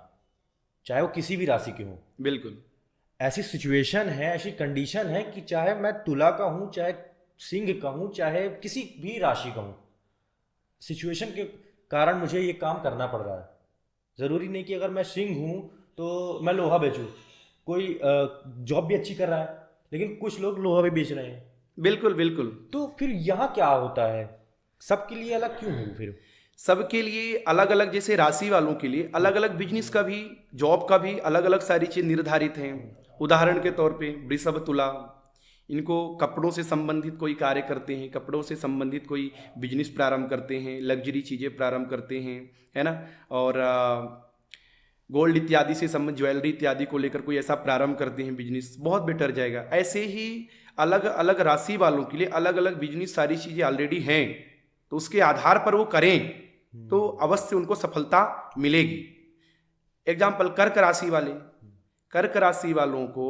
चाहे वो किसी भी राशि के हो। बिल्कुल। ऐसी सिचुएशन है, ऐसी कंडीशन है कि चाहे मैं तुला का हूँ, चाहे सिंह का हूँ, चाहे किसी भी राशि का हूँ, सिचुएशन के कारण मुझे ये काम करना पड़ रहा है। ज़रूरी नहीं कि अगर मैं सिंह हूँ तो मैं लोहा बेचूँ। कोई जॉब भी अच्छी कर रहा है लेकिन कुछ लोग लोहा भी बेच रहे हैं। बिल्कुल बिल्कुल। तो फिर यहाँ क्या होता है, सबके लिए अलग क्यों हो? फिर सबके लिए अलग अलग, जैसे राशि वालों के लिए अलग अलग बिजनेस का भी, जॉब का भी अलग अलग सारी चीज़ निर्धारित हैं। उदाहरण के तौर पे वृषभ तुला, इनको कपड़ों से संबंधित कोई कार्य करते हैं, कपड़ों से संबंधित कोई बिजनेस प्रारंभ करते हैं, लग्जरी चीज़ें प्रारंभ करते हैं, है ना। और गोल्ड इत्यादि से संबंधित ज्वेलरी इत्यादि को लेकर कोई ऐसा प्रारंभ करते हैं बिजनेस, बहुत बेटर जाएगा। ऐसे ही अलग अलग राशि वालों के लिए अलग अलग बिजनेस सारी चीज़ें ऑलरेडी हैं तो उसके आधार पर वो करें तो अवश्य उनको सफलता मिलेगी। एग्जाम्पल, कर्क राशि वाले, कर्क राशि वालों को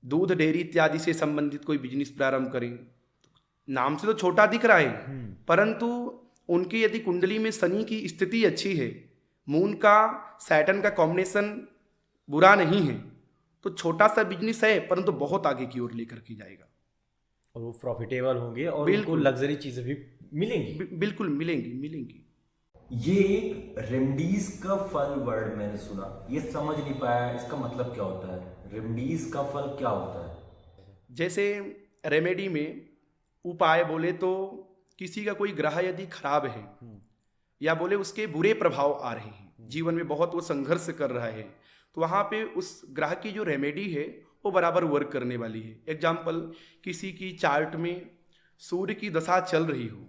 दूध डेयरी इत्यादि से संबंधित कोई बिजनेस प्रारंभ करें। नाम से तो छोटा दिख रहा है परंतु उनकी यदि कुंडली में शनि की स्थिति अच्छी है, मून का सैटर्न का कॉम्बिनेशन बुरा नहीं है, तो छोटा सा बिजनेस है परंतु बहुत आगे की ओर लेकर के जाएगा और वो प्रॉफिटेबल होंगे और उनको बिल्कुल। लग्जरी चीज़ें भी मिलेंगी। बिल्कुल मिलेंगी मिलेंगी। ये एक रेमडीज का फल वर्ड मैंने सुना, ये समझ नहीं पाया इसका मतलब क्या होता है। रेमडीज का फल क्या होता है? जैसे रेमेडी में उपाय बोले तो किसी का कोई ग्रह यदि खराब है या बोले उसके बुरे प्रभाव आ रहे हैं, जीवन में बहुत वो संघर्ष कर रहा है, तो वहाँ पे उस ग्रह की जो रेमेडी है वो बराबर वर्क करने वाली है। एग्जाम्पल, किसी की चार्ट में सूर्य की दशा चल रही हो,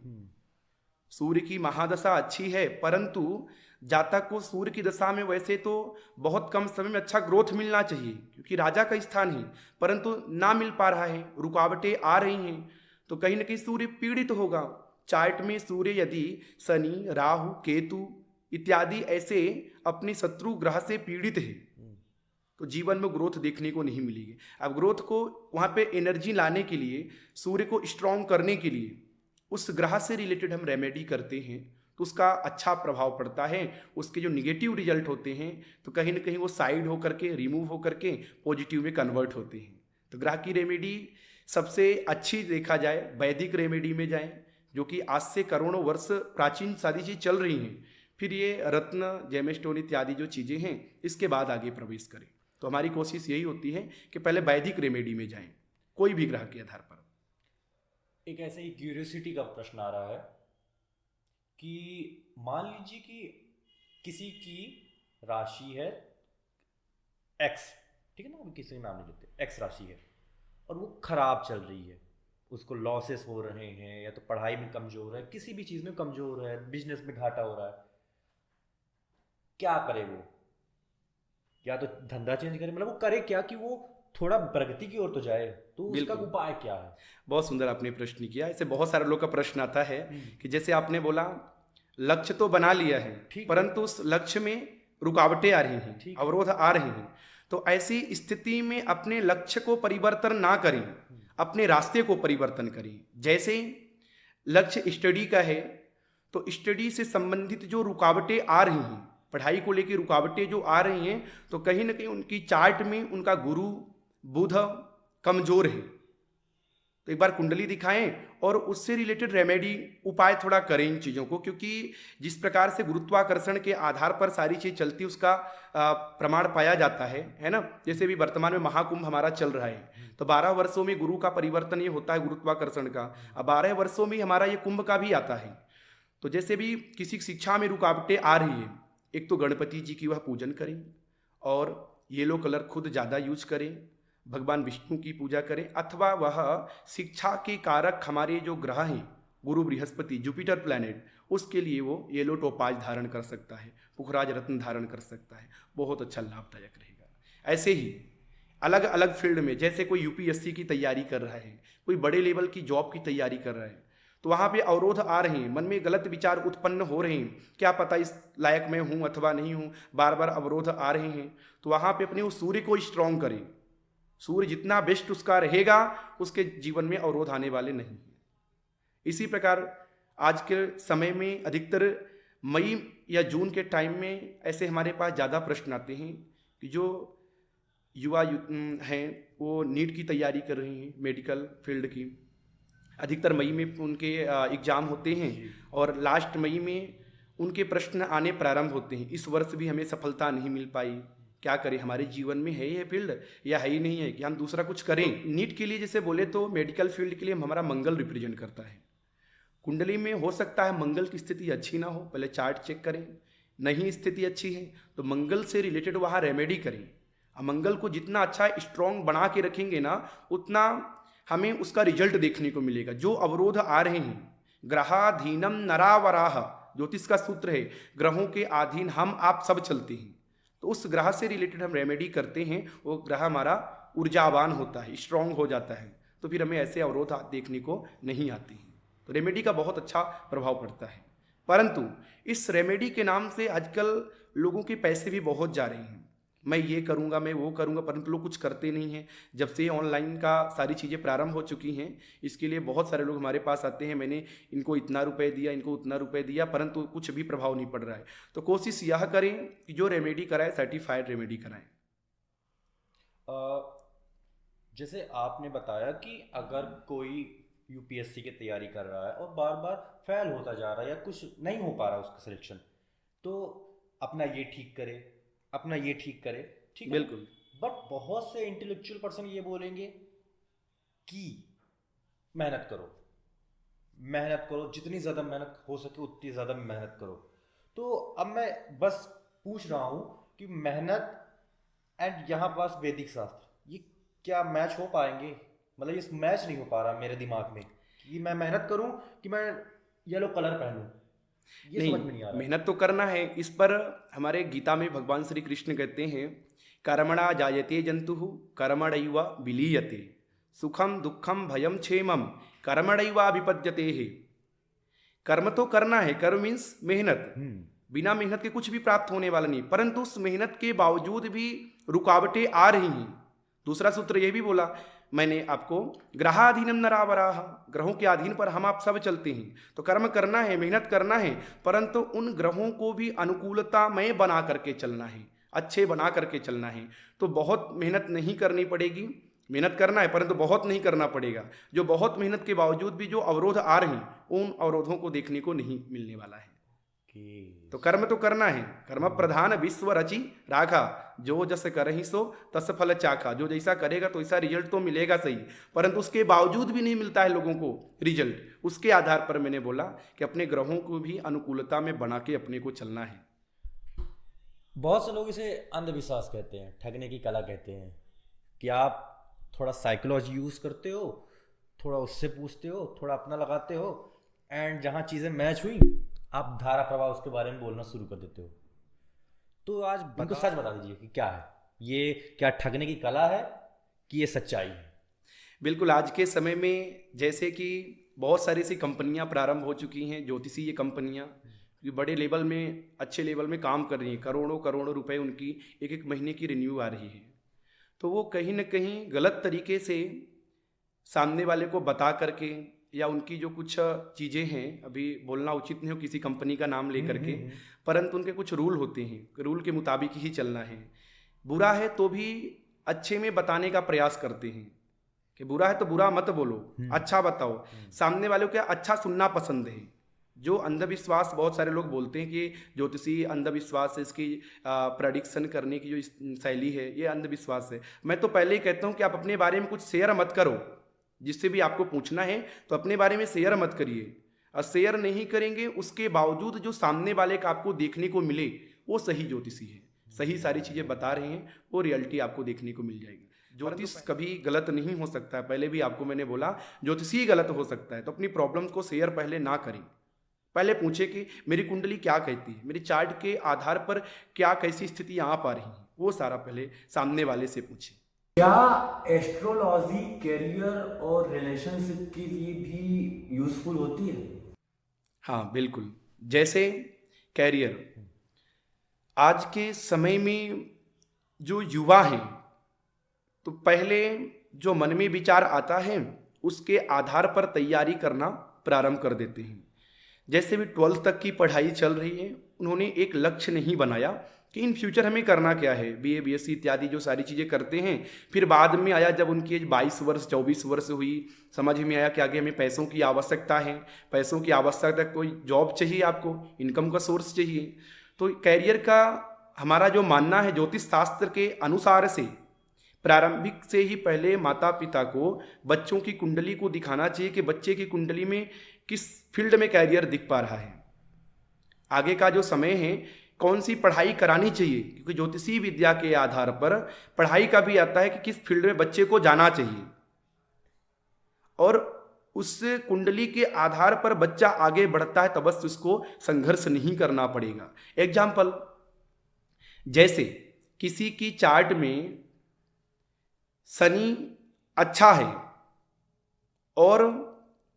सूर्य की महादशा अच्छी है परंतु जातक को सूर्य की दशा में वैसे तो बहुत कम समय में अच्छा ग्रोथ मिलना चाहिए क्योंकि राजा का स्थान है, परंतु ना मिल पा रहा है, रुकावटें आ रही हैं, तो कहीं ना कहीं सूर्य पीड़ित होगा। चार्ट में सूर्य यदि शनि, राहु, केतु इत्यादि ऐसे अपने शत्रु ग्रह से पीड़ित है तो जीवन में ग्रोथ देखने को नहीं मिलेगी। अब ग्रोथ को वहाँ पे एनर्जी लाने के लिए, सूर्य को स्ट्रॉन्ग करने के लिए उस ग्रह से रिलेटेड हम रेमेडी करते हैं तो उसका अच्छा प्रभाव पड़ता है। उसके जो निगेटिव रिजल्ट होते हैं तो कहीं ना कहीं वो साइड होकर के, रिमूव होकर के पॉजिटिव में कन्वर्ट होते हैं। तो ग्रह की रेमेडी सबसे अच्छी देखा जाए वैदिक रेमेडी में जाएं, जो कि आज से करोड़ों वर्ष प्राचीन सारी चीज़ चल रही हैं। फिर ये रत्न, जेमस्टोन इत्यादि जो चीज़ें हैं इसके बाद आगे प्रवेश करें। तो हमारी कोशिश यही होती है कि पहले वैदिक रेमेडी में जाएं कोई भी ग्रह के आधार पर। एक ऐसे ही क्यूरियोसिटी का प्रश्न आ रहा है कि मान लीजिए कि किसी की राशि है एक्स, ठीक है ना, हम किसी का नाम नहीं लेते, एक्स राशि है और वो खराब चल रही है, उसको लॉसेस हो रहे हैं, या तो पढ़ाई में कमजोर है, किसी भी चीज में कमजोर है, बिजनेस में घाटा हो रहा है, क्या करे वो? या तो धंधा चेंज करे, मतलब वो करे क्या कि वो थोड़ा प्रगति की ओर तो जाए, तो उसका बिल्कुल। उपाय क्या है? बहुत सुंदर आपने प्रश्न किया। ऐसे बहुत सारे लोग का प्रश्न आता है कि जैसे आपने बोला लक्ष्य तो बना लिया है, ठीक है। परंतु उस लक्ष्य में रुकावटें आ रही हैं, ठीक। अवरोध आ रहे हैं। तो ऐसी स्थिति में अपने लक्ष्य को परिवर्तन ना करें, अपने रास्ते को परिवर्तन करें। जैसे लक्ष्य स्टडी का है, तो स्टडी से संबंधित जो रुकावटें आ रही हैं, पढ़ाई को लेकर रुकावटें जो आ रही हैं, तो कहीं ना कहीं उनकी चार्ट में उनका गुरु बुध कमजोर है। तो एक बार कुंडली दिखाएं और उससे रिलेटेड रेमेडी उपाय थोड़ा करें इन चीज़ों को, क्योंकि जिस प्रकार से गुरुत्वाकर्षण के आधार पर सारी चीज़ चलती है उसका प्रमाण पाया जाता है ना। जैसे भी वर्तमान में महाकुंभ हमारा चल रहा है, तो 12 वर्षों में गुरु का परिवर्तन ये होता है गुरुत्वाकर्षण का, अब 12 वर्षों में हमारा ये कुंभ का भी आता है। तो जैसे भी किसी शिक्षा में रुकावटें आ रही है, एक तो गणपति जी की वह पूजन करें और येलो कलर खुद ज़्यादा यूज करें, भगवान विष्णु की पूजा करें, अथवा वह शिक्षा के कारक हमारे जो ग्रह हैं गुरु बृहस्पति जुपिटर प्लैनेट, उसके लिए वो येलो टोपाज धारण कर सकता है, पुखराज रत्न धारण कर सकता है, बहुत अच्छा लाभदायक रहेगा। ऐसे ही अलग अलग फील्ड में, जैसे कोई यूपीएससी की तैयारी कर रहा है, कोई बड़े लेवल की जॉब की तैयारी कर रहा है, तो वहाँ पे अवरोध आ रहे हैं, मन में गलत विचार उत्पन्न हो रहे हैं, क्या पता इस लायक मैं हूँ अथवा नहीं हूँ, बार बार अवरोध आ रहे हैं, तो वहाँ पे अपने उस सूर्य को स्ट्रॉन्ग करें। सूर्य जितना बेस्ट उसका रहेगा, उसके जीवन में अवरोध आने वाले नहीं हैं। इसी प्रकार आज के समय में अधिकतर मई या जून के टाइम में ऐसे हमारे पास ज़्यादा प्रश्न आते हैं कि जो युवा हैं वो नीट की तैयारी कर रहे हैं, मेडिकल फील्ड की, अधिकतर मई में उनके एग्ज़ाम होते हैं और लास्ट मई में उनके प्रश्न आने प्रारंभ होते हैं। इस वर्ष भी हमें सफलता नहीं मिल पाई, क्या करें, हमारे जीवन में है ये फील्ड या है ही नहीं है, कि हम दूसरा कुछ करें। नीट के लिए जैसे बोले तो मेडिकल फील्ड के लिए हमारा मंगल रिप्रेजेंट करता है। कुंडली में हो सकता है मंगल की स्थिति अच्छी ना हो, पहले चार्ट चेक करें, नहीं स्थिति अच्छी है तो मंगल से रिलेटेड वहाँ रेमेडी करें। मंगल को जितना अच्छा स्ट्रॉन्ग बना के रखेंगे ना, उतना हमें उसका रिजल्ट देखने को मिलेगा। जो अवरोध आ रहे हैं, ग्रहाधीनम नरावराह ज्योतिष का सूत्र है, ग्रहों के अधीन हम आप सब चलते हैं, तो उस ग्रह से रिलेटेड हम रेमेडी करते हैं, वो ग्रह हमारा ऊर्जावान होता है, स्ट्रांग हो जाता है, तो फिर हमें ऐसे अवरोध देखने को नहीं आते हैं। तो रेमेडी का बहुत अच्छा प्रभाव पड़ता है। परंतु इस रेमेडी के नाम से आजकल लोगों के पैसे भी बहुत जा रहे हैं, मैं ये करूँगा, मैं वो करूँगा, परंतु लोग कुछ करते नहीं हैं। जब से ऑनलाइन का सारी चीज़ें प्रारंभ हो चुकी हैं, इसके लिए बहुत सारे लोग हमारे पास आते हैं, मैंने इनको इतना रुपए दिया, इनको उतना रुपए दिया, परंतु कुछ भी प्रभाव नहीं पड़ रहा है। तो कोशिश यह करें कि जो रेमेडी कराए सर्टिफाइड रेमेडी कराएं। जैसे आपने बताया कि अगर कोई यूपीएससी की तैयारी कर रहा है और बार बार फेल होता जा रहा है या कुछ नहीं हो पा रहा उसका सिलेक्शन, तो अपना ये ठीक करे, अपना ये ठीक करे, ठीक है, बिल्कुल। बट बहुत से इंटेलेक्चुअल पर्सन ये बोलेंगे कि मेहनत करो, मेहनत करो, जितनी ज़्यादा मेहनत हो सके उतनी ज़्यादा मेहनत करो। तो अब मैं बस पूछ रहा हूँ कि मेहनत एंड यहाँ पास वैदिक शास्त्र, ये क्या मैच हो पाएंगे? मतलब ये मैच नहीं हो पा रहा मेरे दिमाग में कि मैं मेहनत करूँ कि मैं येलो कलर पहनूं, ये समझ में नहीं आ रहा। मेहनत तो करना है। इस पर हमारे गीता में भगवान श्री कृष्ण कहते हैं, कर्मणा जायते जंतु कर्मणैव विलीयते, सुखम दुखम भयम क्षेमम कर्मणैवाभिपद्यते है। कर्म तो करना है, कर्म मीन्स मेहनत, बिना मेहनत के कुछ भी प्राप्त होने वाला नहीं, परंतु उस मेहनत के बावजूद भी रुकावटें आ रही हैं। दूसरा सूत्र यह भी बोला मैंने आपको, ग्रहाधीनम नरावराह, ग्रहों के अधीन पर हम आप सब चलते हैं। तो कर्म करना है, मेहनत करना है, परंतु उन ग्रहों को भी अनुकूलता में बना करके चलना है, अच्छे बना करके चलना है। तो बहुत मेहनत नहीं करनी पड़ेगी, मेहनत करना है परंतु बहुत नहीं करना पड़ेगा। जो बहुत मेहनत के बावजूद भी जो अवरोध आ रहे हैं, उन अवरोधों को देखने को नहीं मिलने वाला है। तो कर्म तो करना है। कर्म प्रधान विश्व रचि राखा, जो जस करहि सो तस फल चाखा। जो जैसा करेगा तो ऐसा रिजल्ट तो मिलेगा सही, परंतु उसके बावजूद भी नहीं मिलता है लोगों को रिजल्ट। उसके आधार पर मैंने बोला कि अपने ग्रहों को भी अनुकूलता में बना के अपने को चलना है। बहुत से लोग इसे अंधविश्वास कहते हैं, ठगने की कला कहते हैं कि आप थोड़ा साइकोलॉजी यूज़ करते हो, थोड़ा उससे पूछते हो, थोड़ा अपना लगाते हो, एंड जहाँ चीज़ें मैच हुई आप धारा प्रवाह उसके बारे में बोलना शुरू कर देते हो। तो आज उनको सच बता दीजिए कि क्या है ये, क्या ठगने की कला है कि ये सच्चाई है? बिल्कुल, आज के समय में जैसे कि बहुत सारी ऐसी कंपनियां प्रारंभ हो चुकी हैं, ज्योतिषीय कंपनियां, जो बड़े लेवल में, अच्छे लेवल में काम कर रही हैं। करोड़ों करोड़ों रुपए उनकी एक एक महीने की रिन्यू आ रही है। तो वो कहीं ना कहीं गलत तरीके से सामने वाले को बता करके, या उनकी जो कुछ चीज़ें हैं, अभी बोलना उचित नहीं हो किसी कंपनी का नाम लेकर के, परंतु उनके कुछ रूल होते हैं, रूल के मुताबिक ही चलना है। बुरा है तो भी अच्छे में बताने का प्रयास करते हैं कि बुरा है तो बुरा मत बोलो, अच्छा बताओ। सामने वालों को अच्छा सुनना पसंद है। जो अंधविश्वास बहुत सारे लोग बोलते हैं कि ज्योतिषी अंधविश्वास है, इसकी प्रेडिक्शन करने की जो शैली है ये अंधविश्वास है। मैं तो पहले ही कहता हूँ कि आप अपने बारे में कुछ शेयर मत करो। जिससे भी आपको पूछना है तो अपने बारे में शेयर मत करिए, और शेयर नहीं करेंगे उसके बावजूद जो सामने वाले का आपको देखने को मिले वो सही ज्योतिषी है, सही सारी चीज़ें बता रहे हैं, वो रियलिटी आपको देखने को मिल जाएगी। ज्योतिष कभी गलत नहीं हो सकता है, पहले भी आपको मैंने बोला ज्योतिषी ही गलत हो सकता है। तो अपनी प्रॉब्लम्स को शेयर पहले ना करें, पहले पूछे कि मेरी कुंडली क्या कहती है, मेरी चार्ट के आधार पर क्या कैसी स्थिति आ पा रही है, वो सारा पहले सामने वाले से पूछे। क्या एस्ट्रोलॉजी करियर और रिलेशनशिप के लिए भी यूजफुल होती है? हाँ बिल्कुल। जैसे कैरियर, आज के समय में जो युवा हैं, तो पहले जो मन में विचार आता है उसके आधार पर तैयारी करना प्रारंभ कर देते हैं। जैसे भी 12th तक की पढ़ाई चल रही है, उन्होंने एक लक्ष्य नहीं बनाया कि इन फ्यूचर हमें करना क्या है। बीए बीएससी इत्यादि जो सारी चीज़ें करते हैं, फिर बाद में आया जब उनकी एज 22 वर्ष 24 वर्ष हुई, समझ में आया कि आगे हमें पैसों की आवश्यकता है। पैसों की आवश्यकता, कोई जॉब चाहिए, आपको इनकम का सोर्स चाहिए। तो कैरियर का हमारा जो मानना है ज्योतिष शास्त्र के अनुसार से, प्रारंभिक से ही पहले माता पिता को बच्चों की कुंडली को दिखाना चाहिए कि बच्चे की कुंडली में किस फील्ड में कैरियर दिख पा रहा है। आगे का जो समय है कौन सी पढ़ाई करानी चाहिए, क्योंकि ज्योतिषीय विद्या के आधार पर पढ़ाई का भी आता है कि किस फील्ड में बच्चे को जाना चाहिए, और उस कुंडली के आधार पर बच्चा आगे बढ़ता है, तब उसको संघर्ष नहीं करना पड़ेगा। एग्जाम्पल, जैसे किसी की चार्ट में शनि अच्छा है और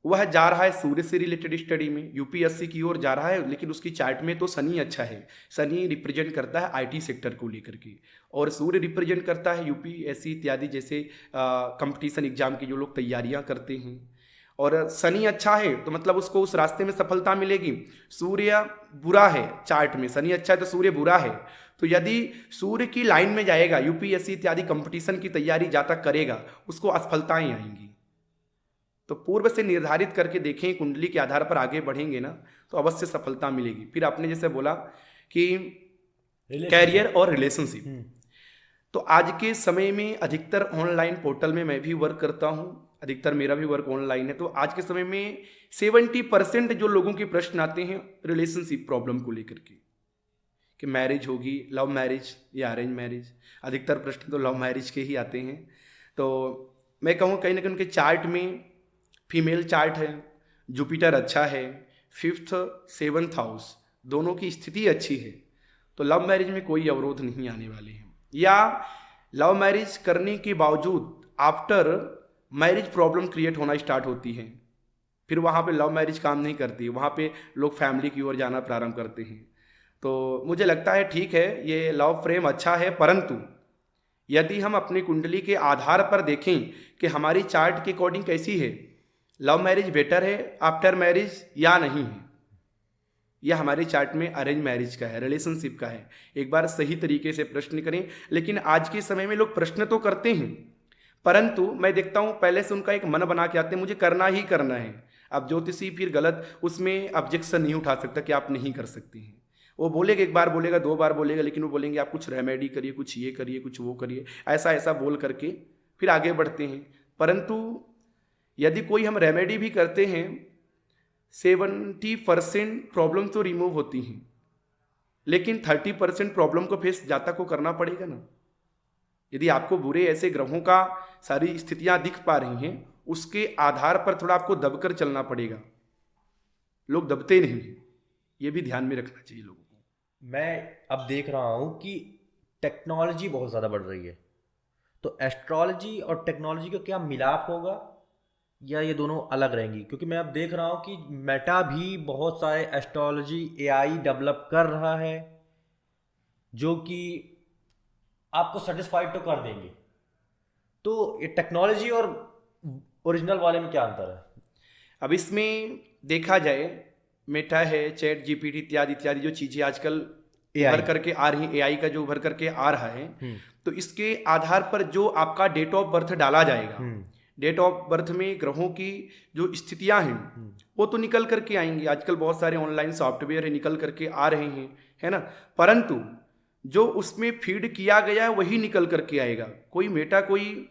वह जा रहा है सूर्य से रिलेटेड स्टडी में, यूपीएससी की ओर जा रहा है, लेकिन उसकी चार्ट में तो शनि अच्छा है। शनि रिप्रेजेंट करता है आईटी सेक्टर को लेकर के, और सूर्य रिप्रेजेंट करता है यूपीएससी इत्यादि जैसे कंपटीशन एग्जाम की जो लोग तैयारियां करते हैं। और शनि अच्छा है तो मतलब उसको उस रास्ते में सफलता मिलेगी। सूर्य बुरा है चार्ट में, शनि अच्छा है तो सूर्य बुरा है, तो यदि सूर्य की लाइन में जाएगा, यूपीएससी इत्यादि कंपटीशन की तैयारी जहाँ तक करेगा, उसको असफलताएं आएंगी। तो पूर्व से निर्धारित करके देखें, कुंडली के आधार पर आगे बढ़ेंगे ना तो अवश्य सफलता मिलेगी। फिर आपने जैसे बोला कि कैरियर और रिलेशनशिप, तो आज के समय में अधिकतर ऑनलाइन पोर्टल में मैं भी वर्क करता हूं, अधिकतर मेरा भी वर्क ऑनलाइन है। तो आज के समय में 70% जो लोगों के प्रश्न आते हैं रिलेशनशिप प्रॉब्लम को लेकर के, कि मैरिज होगी, लव मैरिज या अरेंज मैरिज। अधिकतर प्रश्न तो लव मैरिज के ही आते हैं। तो मैं कहूँ कहीं ना कहीं उनके चार्ट में फीमेल चार्ट है, जुपिटर अच्छा है, 5th 7th हाउस दोनों की स्थिति अच्छी है, तो लव मैरिज में कोई अवरोध नहीं आने वाले हैं। या लव मैरिज करने के बावजूद आफ्टर मैरिज प्रॉब्लम क्रिएट होना स्टार्ट होती है, फिर वहाँ पे लव मैरिज काम नहीं करती, वहाँ पे लोग फैमिली की ओर जाना प्रारंभ करते हैं। तो मुझे लगता है ठीक है, ये लव फ्रेम अच्छा है, परंतु यदि हम अपनी कुंडली के आधार पर देखें कि हमारी चार्ट के अकॉर्डिंग कैसी है, लव मैरिज बेटर है आफ्टर मैरिज या नहीं है, यह हमारे चार्ट में अरेंज मैरिज का है, रिलेशनशिप का है, एक बार सही तरीके से प्रश्न करें। लेकिन आज के समय में लोग प्रश्न तो करते हैं, परंतु मैं देखता हूं पहले से उनका एक मन बना के आते हैं, मुझे करना ही करना है। अब ज्योतिषी फिर गलत उसमें ऑब्जेक्शन नहीं उठा सकता कि आप नहीं कर सकते हैं। वो बोलेगा, एक बार बोलेगा, 2 बार बोलेगा, लेकिन वो बोलेंगे आप कुछ रेमेडी करिए, कुछ ये करिए, कुछ वो करिए, ऐसा ऐसा बोल करके फिर आगे बढ़ते हैं। परंतु यदि कोई हम रेमेडी भी करते हैं, 70% प्रॉब्लम तो रिमूव होती हैं, लेकिन 30% प्रॉब्लम को फेस जातक को करना पड़ेगा ना। यदि आपको बुरे ऐसे ग्रहों का सारी स्थितियां दिख पा रही हैं, उसके आधार पर थोड़ा आपको दबकर चलना पड़ेगा। लोग दबते नहीं हैं, ये भी ध्यान में रखना चाहिए लोगों को। मैं अब देख रहा हूँ कि टेक्नोलॉजी बहुत ज़्यादा बढ़ रही है, तो एस्ट्रोलॉजी और टेक्नोलॉजी का क्या मिलाप होगा या ये दोनों अलग रहेंगी? क्योंकि मैं अब देख रहा हूँ कि मेटा भी बहुत सारे एस्ट्रोलॉजी एआई डेवलप कर रहा है जो कि आपको सेटिस्फाइड तो कर देंगे। तो ये टेक्नोलॉजी और ओरिजिनल वाले में क्या अंतर है? अब इसमें देखा जाए, मेटा है, चैट जीपीटी इत्यादि इत्यादि जो चीज़ें आजकल AI उभर करके आ रही हैं, एआई का जो उभर करके आ रहा है, तो इसके आधार पर जो आपका डेट ऑफ बर्थ डाला जाएगा, डेट ऑफ बर्थ में ग्रहों की जो स्थितियां हैं वो तो निकल करके आएंगी। आजकल बहुत सारे ऑनलाइन सॉफ्टवेयर है, निकल करके आ रहे हैं, है ना। परंतु जो उसमें फीड किया गया है वही निकल करके आएगा। कोई मेटा कोई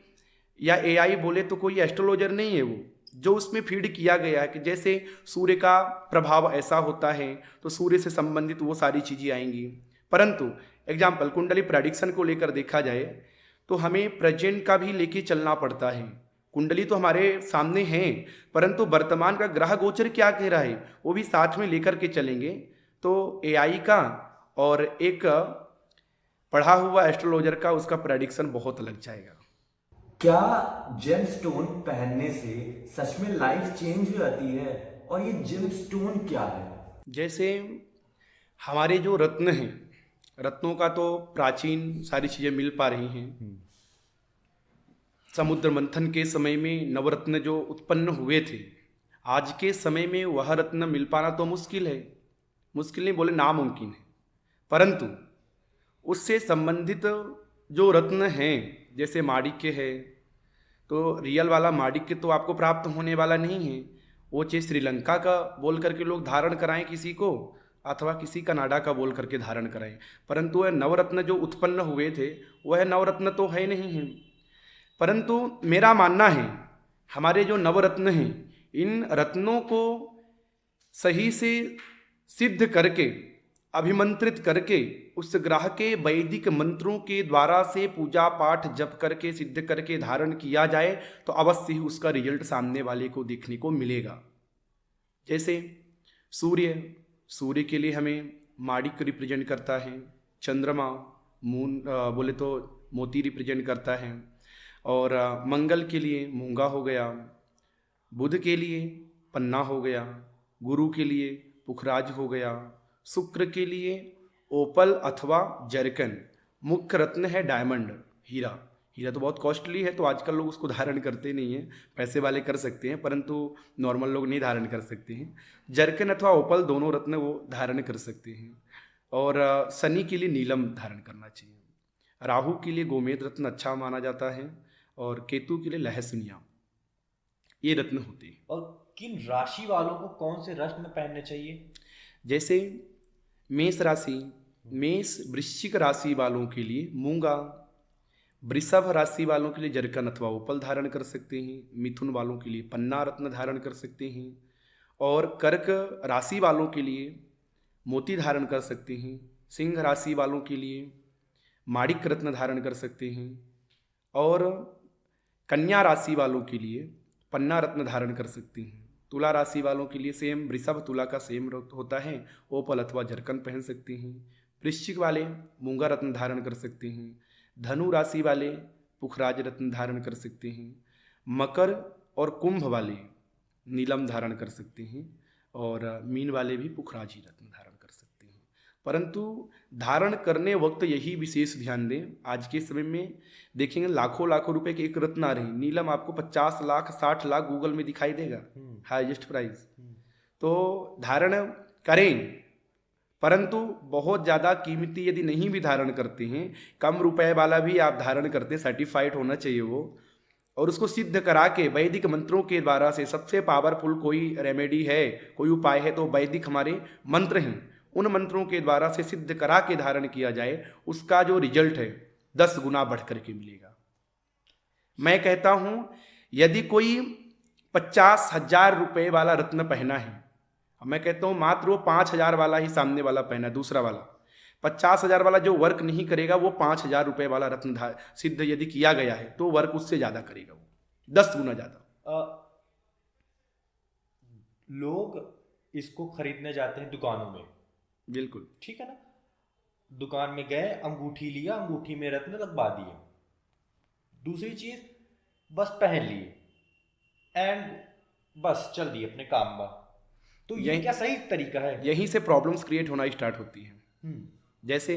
या एआई बोले तो कोई एस्ट्रोलॉजर नहीं है, वो जो उसमें फीड किया गया है कि जैसे सूर्य का प्रभाव ऐसा होता है तो सूर्य से संबंधित वो सारी चीज़ें आएंगी। परंतु एग्जाम्पल कुंडली प्रेडिक्शन को लेकर देखा जाए तो हमें प्रेजेंट का भी लेके चलना पड़ता है। कुंडली तो हमारे सामने है, परंतु वर्तमान का ग्रह गोचर क्या कह रहा है वो भी साथ में लेकर के चलेंगे, तो एआई का और एक पढ़ा हुआ एस्ट्रोलॉजर का उसका प्रेडिक्शन बहुत अलग जाएगा। क्या जेमस्टोन पहनने से सच में लाइफ चेंज हो जाती है? और ये जेमस्टोन क्या है? जैसे हमारे जो रत्न हैं, रत्नों का तो प्राचीन सारी चीज़ें मिल पा रही हैं। समुद्र मंथन के समय में नवरत्न जो उत्पन्न हुए थे, आज के समय में वह रत्न मिल पाना तो मुश्किल है, मुश्किल नहीं बोले नामुमकिन है। परंतु उससे संबंधित जो रत्न हैं, जैसे माणिक्य है, तो रियल वाला माणिक्य तो आपको प्राप्त होने वाला नहीं है। वो चाहे श्रीलंका का बोल करके लोग धारण कराएं किसी को, अथवा किसी कनाडा का बोल करके धारण कराएं, परंतु वह नवरत्न जो उत्पन्न हुए थे वह नवरत्न तो है नहीं है। परंतु मेरा मानना है हमारे जो नवरत्न हैं, इन रत्नों को सही से सिद्ध करके, अभिमंत्रित करके, उस ग्रह के वैदिक मंत्रों के द्वारा से पूजा पाठ जप करके सिद्ध करके धारण किया जाए तो अवश्य ही उसका रिजल्ट सामने वाले को देखने को मिलेगा। जैसे सूर्य के लिए हमें माणिक्य रिप्रेजेंट करता है, चंद्रमा मून बोले तो मोती रिप्रेजेंट करता है, और मंगल के लिए मूंगा हो गया, बुध के लिए पन्ना हो गया, गुरु के लिए पुखराज हो गया, शुक्र के लिए ओपल अथवा जर्कन, मुख्य रत्न है डायमंड, हीरा। हीरा तो बहुत कॉस्टली है तो आजकल लोग उसको धारण करते नहीं हैं, पैसे वाले कर सकते हैं परंतु नॉर्मल लोग नहीं धारण कर सकते हैं। जर्कन अथवा ओपल दोनों रत्न वो धारण कर सकते हैं। और शनि के लिए नीलम धारण करना चाहिए। राहु के लिए गोमेद रत्न अच्छा माना जाता है, और केतु के लिए लहसुनिया, ये रत्न होते हैं। और किन राशि वालों को कौन से रत्न पहनने चाहिए? जैसे मेष राशि, मेष वृश्चिक राशि वालों के लिए मूंगा, वृषभ राशि वालों के लिए जरकन अथवा ओपल धारण कर सकते हैं, मिथुन वालों के लिए पन्ना रत्न धारण कर सकते हैं, और कर्क राशि वालों के लिए मोती धारण कर सकते हैं, सिंह राशि वालों के लिए माणिक्य रत्न धारण कर सकते हैं, और कन्या राशि वालों के लिए पन्ना रत्न धारण कर सकते हैं। तुला राशि वालों के लिए सेम वृषभ तुला का सेम होता है, ओपल अथवा जरकन पहन सकते हैं। वृश्चिक वाले मूंगा रत्न धारण कर सकते हैं। धनु राशि वाले पुखराज रत्न धारण कर सकते हैं। मकर और कुंभ वाले नीलम धारण कर सकते हैं, और मीन वाले भी पुखराजी रत्न धारण कर सकते हैं। परंतु धारण करने वक्त यही विशेष ध्यान दें, आज के समय में देखेंगे लाखों लाखों रुपए के एक रत्न आ रहे हैं, नीलम आपको 50 लाख 60 लाख गूगल में दिखाई देगा, हाईएस्ट प्राइस। तो धारण करें, परंतु बहुत ज़्यादा कीमती यदि नहीं भी धारण करते हैं, कम रुपए वाला भी आप धारण करते हैं, सर्टिफाइड होना चाहिए वो, और उसको सिद्ध करा के वैदिक मंत्रों के द्वारा से, सबसे पावरफुल कोई रेमेडी है, कोई उपाय है तो वैदिक हमारे मंत्र हैं, उन मंत्रों के द्वारा से सिद्ध करा के धारण किया जाए, उसका जो रिजल्ट है 10 गुना बढ़ करके मिलेगा। मैं कहता हूं यदि कोई 50,000 रुपए वाला रत्न पहना है, मैं कहता हूं मात्र वो 5,000 वाला ही सामने वाला पहना, दूसरा वाला 50,000 वाला जो वर्क नहीं करेगा, वो 5,000 रुपए वाला रत्न सिद्ध यदि किया गया है तो वर्क उससे ज्यादा करेगा, वो 10 गुना ज्यादा। लोग इसको खरीदने जाते हैं दुकानों में, बिल्कुल ठीक है ना, दुकान में गए, अंगूठी लिया, अंगूठी में रत्न लगवा दिए, दूसरी चीज बस पहन लिए एंड बस चल दिए अपने काम में। तो ये क्या सही तरीका है? यहीं से प्रॉब्लम्स क्रिएट होना स्टार्ट होती है। जैसे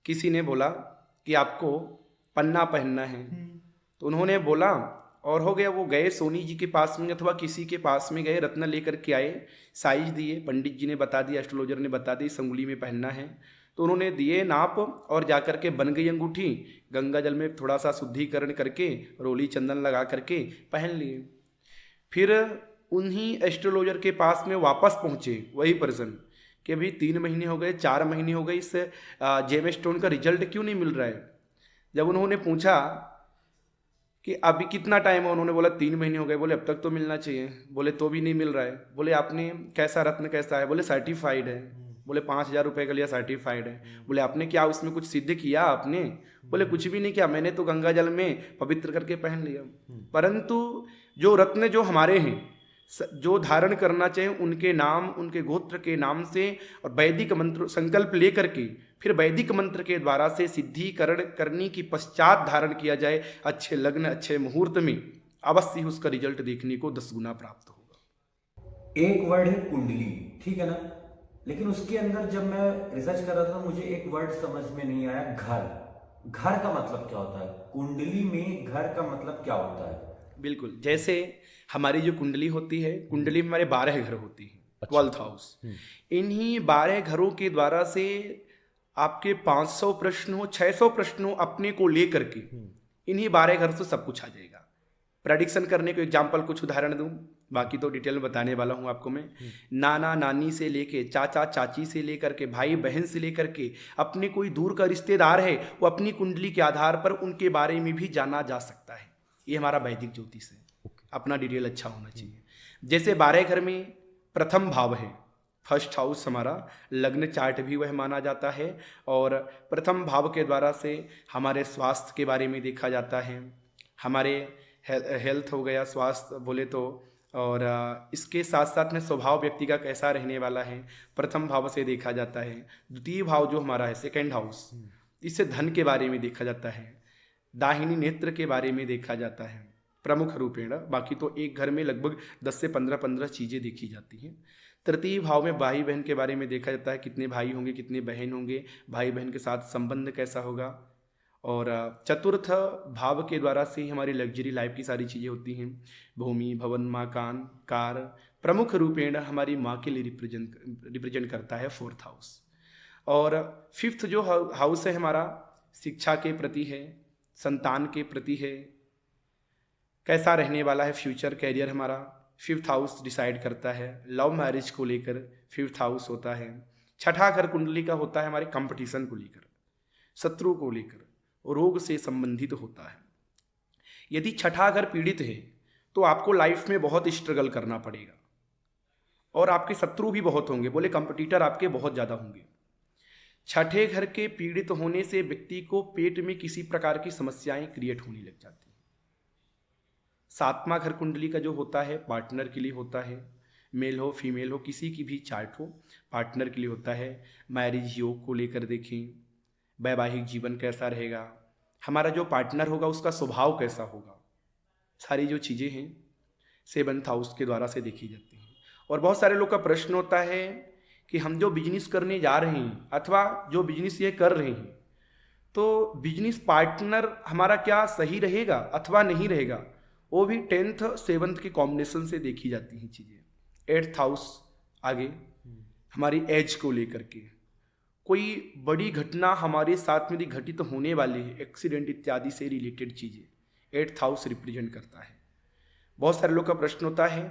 किसी ने बोला कि आपको पन्ना पहनना है, तो उन्होंने बोला और हो गया, वो गए सोनी जी के पास में अथवा किसी के पास में गए, रत्न लेकर के आए, साइज दिए, पंडित जी ने बता दिया, एस्ट्रोलॉजर ने बता दी इस अंगुली में पहनना है, तो उन्होंने दिए नाप और जाकर के बन गई अंगूठी, गंगा जल में थोड़ा सा शुद्धिकरण करके रोली चंदन लगा करके पहन लिए। फिर उन्हीं एस्ट्रोलॉजर के पास में वापस पहुँचे वही पर्सन कि अभी 3 महीने हो गए, 4 महीने हो गए, इस जेम स्टोन का रिजल्ट क्यों नहीं मिल रहा है। जब उन्होंने पूछा कि अभी कितना टाइम है, उन्होंने बोला 3 महीने हो गए। बोले अब तक तो मिलना चाहिए। बोले तो भी नहीं मिल रहा है। बोले आपने कैसा रत्न कैसा है? बोले सर्टिफाइड है। बोले 5,000 रुपये का लिया, सर्टिफाइड है। बोले आपने क्या उसमें कुछ सिद्ध किया आपने? बोले कुछ भी नहीं किया, मैंने तो गंगा जल में पवित्र करके पहन लिया। परंतु जो रत्न जो हमारे हैं, जो धारण करना चाहिए उनके नाम, उनके गोत्र के नाम से और वैदिक मंत्र संकल्प लेकर के फिर वैदिक मंत्र के द्वारा से सिद्धिकरण करने की पश्चात धारण किया जाए, अच्छे लग्न अच्छे मुहूर्त में, अवश्य ही उसका रिजल्ट देखने को 10 गुना प्राप्त होगा। एक वर्ड है कुंडली, ठीक है ना, लेकिन उसके अंदर जब मैं रिसर्च कर रहा था मुझे एक वर्ड समझ में नहीं आया, घर। घर का मतलब क्या होता है? कुंडली में घर का मतलब क्या होता है? बिल्कुल, जैसे हमारी जो कुंडली होती है, कुंडली में हमारे 12 घर होती हैं, 12th हाउस। इन्हीं 12 घरों के द्वारा से आपके 500 प्रश्न हो, 600 प्रश्न हो, अपने को लेकर के इन्हीं 12 घर से सब कुछ आ जाएगा। प्रेडिक्शन करने को एग्जाम्पल कुछ उदाहरण दूं, बाकी तो डिटेल में बताने वाला हूं आपको मैं। नाना नानी से लेके, चाचा चाची से लेकर के, भाई बहन से लेकर के, अपने कोई दूर का रिश्तेदार है, वो अपनी कुंडली के आधार पर उनके बारे में भी जाना जा सकता है। ये हमारा वैदिक ज्योतिष है। अपना डिटेल अच्छा होना चाहिए। जैसे 12 घर में प्रथम भाव है, फर्स्ट हाउस हमारा, लग्न चार्ट भी वह माना जाता है। और प्रथम भाव के द्वारा से हमारे स्वास्थ्य के बारे में देखा जाता है, हमारे हेल्थ हो गया, स्वास्थ्य बोले तो, और इसके साथ साथ में स्वभाव व्यक्ति का कैसा रहने वाला है, प्रथम भाव से देखा जाता है। द्वितीय भाव जो हमारा है, सेकेंड हाउस, इससे धन के बारे में देखा जाता है, दाहिनी नेत्र के बारे में देखा जाता है प्रमुख रूपेण। बाकी तो एक घर में लगभग 10 से 15 चीज़ें देखी जाती हैं। तृतीय भाव में भाई बहन के बारे में देखा जाता है, कितने भाई होंगे, कितने बहन होंगे, भाई बहन के साथ संबंध कैसा होगा। और चतुर्थ भाव के द्वारा से ही हमारी लग्जरी लाइफ की सारी चीज़ें होती हैं, भूमि, भवन, मकान, कार। प्रमुख रूपेण हमारी माँ के लिए रिप्रेजेंट करता है 4th हाउस। और 5th जो हाउस है हमारा, शिक्षा के प्रति है, संतान के प्रति है, कैसा रहने वाला है फ्यूचर कैरियर हमारा, 5th हाउस डिसाइड करता है। लव मैरिज को लेकर 5th हाउस होता है। छठा घर कुंडली का होता है हमारे कंपटीशन को लेकर, शत्रु को लेकर, रोग से संबंधित होता है। यदि छठा घर पीड़ित है तो आपको लाइफ में बहुत स्ट्रगल करना पड़ेगा और आपके शत्रु भी बहुत होंगे, बोले कंपटीटर आपके बहुत ज़्यादा होंगे। छठे घर के पीड़ित होने से व्यक्ति को पेट में किसी प्रकार की समस्याएं क्रिएट होने लग जाती हैं। 7वां घर कुंडली का जो होता है पार्टनर के लिए होता है, मेल हो फीमेल हो, किसी की भी चार्ट हो, पार्टनर के लिए होता है। मैरिज योग को लेकर देखें, वैवाहिक जीवन कैसा रहेगा, हमारा जो पार्टनर होगा उसका स्वभाव कैसा होगा, सारी जो चीज़ें हैं 7th हाउस के द्वारा से देखी जाती हैं। और बहुत सारे लोग का प्रश्न होता है कि हम जो बिजनेस करने जा रहे हैं अथवा जो बिजनेस ये कर रहे हैं, तो बिजनेस पार्टनर हमारा क्या सही रहेगा अथवा नहीं रहेगा, वो भी 10th 7th के कॉम्बिनेशन से देखी जाती हैं चीज़ें। 8th हाउस आगे हमारी एज को लेकर के, कोई बड़ी घटना हमारे साथ में घटित होने वाली है, एक्सीडेंट इत्यादि से रिलेटेड चीज़ें 8th हाउस रिप्रेजेंट करता है। बहुत सारे लोग का प्रश्न होता है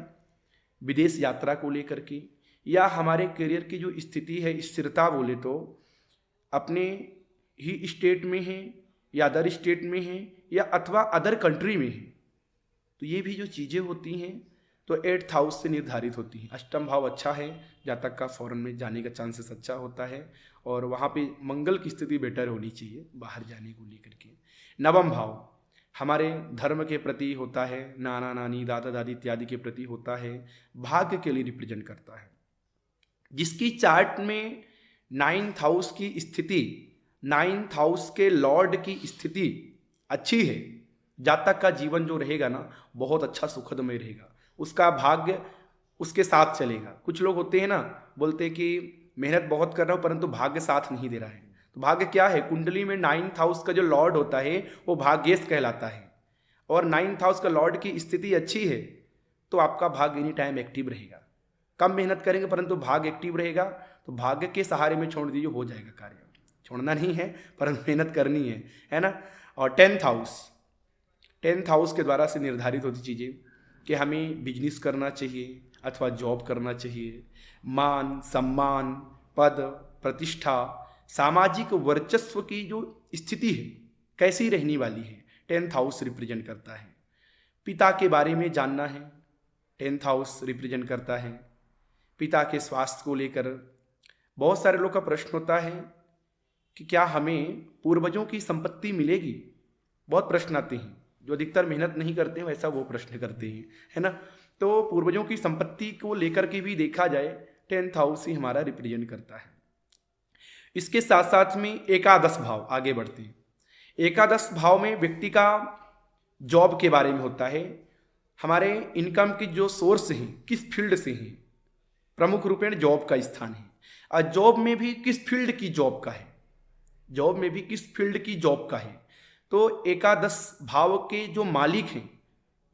विदेश यात्रा को लेकर के, या हमारे करियर की जो स्थिति है, स्थिरता बोले तो अपने ही स्टेट में है या अदर स्टेट में है या अथवा अदर कंट्री में है। तो ये भी जो चीज़ें होती हैं तो 8th हाउस से निर्धारित होती हैं। अष्टम भाव अच्छा है, जातक का फॉरेन में जाने का चांसेस अच्छा होता है और वहाँ पे मंगल की स्थिति बेटर होनी चाहिए बाहर जाने को लेकर के। नवम भाव हमारे धर्म के प्रति होता है, नाना नानी दादा दादी इत्यादि के प्रति होता है, भाग्य के लिए रिप्रेजेंट करता है। जिसकी चार्ट में 9th हाउस की स्थिति, 9th हाउस के लॉर्ड की स्थिति अच्छी है, जातक का जीवन जो रहेगा ना बहुत अच्छा सुखदमय रहेगा, उसका भाग्य उसके साथ चलेगा। कुछ लोग होते हैं ना बोलते हैं कि मेहनत बहुत कर रहा हूँ परंतु भाग्य साथ नहीं दे रहा है। तो भाग्य क्या है? कुंडली में 9th हाउस का जो लॉर्ड होता है वो भाग्येश कहलाता है और 9th हाउस का लॉर्ड की स्थिति अच्छी है तो आपका भाग्य एनी टाइम एक्टिव रहेगा। कम मेहनत करेंगे परंतु भाग्य एक्टिव रहेगा तो भाग्य के सहारे में छोड़ दीजिए, हो जाएगा कार्य। छोड़ना नहीं है परंतु मेहनत करनी है ना। और 10th हाउस के द्वारा से निर्धारित होती चीज़ें कि हमें बिजनेस करना चाहिए अथवा जॉब करना चाहिए, मान सम्मान पद प्रतिष्ठा सामाजिक वर्चस्व की जो स्थिति है कैसी रहने वाली है 10th हाउस रिप्रेजेंट करता है। पिता के बारे में जानना है, 10th हाउस रिप्रेजेंट करता है। पिता के स्वास्थ्य को लेकर बहुत सारे लोग का प्रश्न होता है कि क्या हमें पूर्वजों की संपत्ति मिलेगी। बहुत प्रश्न आते हैं, जो अधिकतर मेहनत नहीं करते हैं वैसा वो प्रश्न करते हैं, है ना। तो पूर्वजों की संपत्ति को लेकर के भी देखा जाए 10th हाउस ही हमारा रिप्रेजेंट करता है। इसके साथ साथ में एकादश भाव, आगे बढ़ते हैं। एकादश भाव में व्यक्ति का जॉब के बारे में होता है, हमारे इनकम की जो सोर्स हैं किस फील्ड से हैं, प्रमुख रूपेण जॉब का स्थान है। और जॉब में भी किस फील्ड की जॉब का है, जॉब में भी किस फील्ड की जॉब का है। तो एकादश भाव के जो मालिक हैं,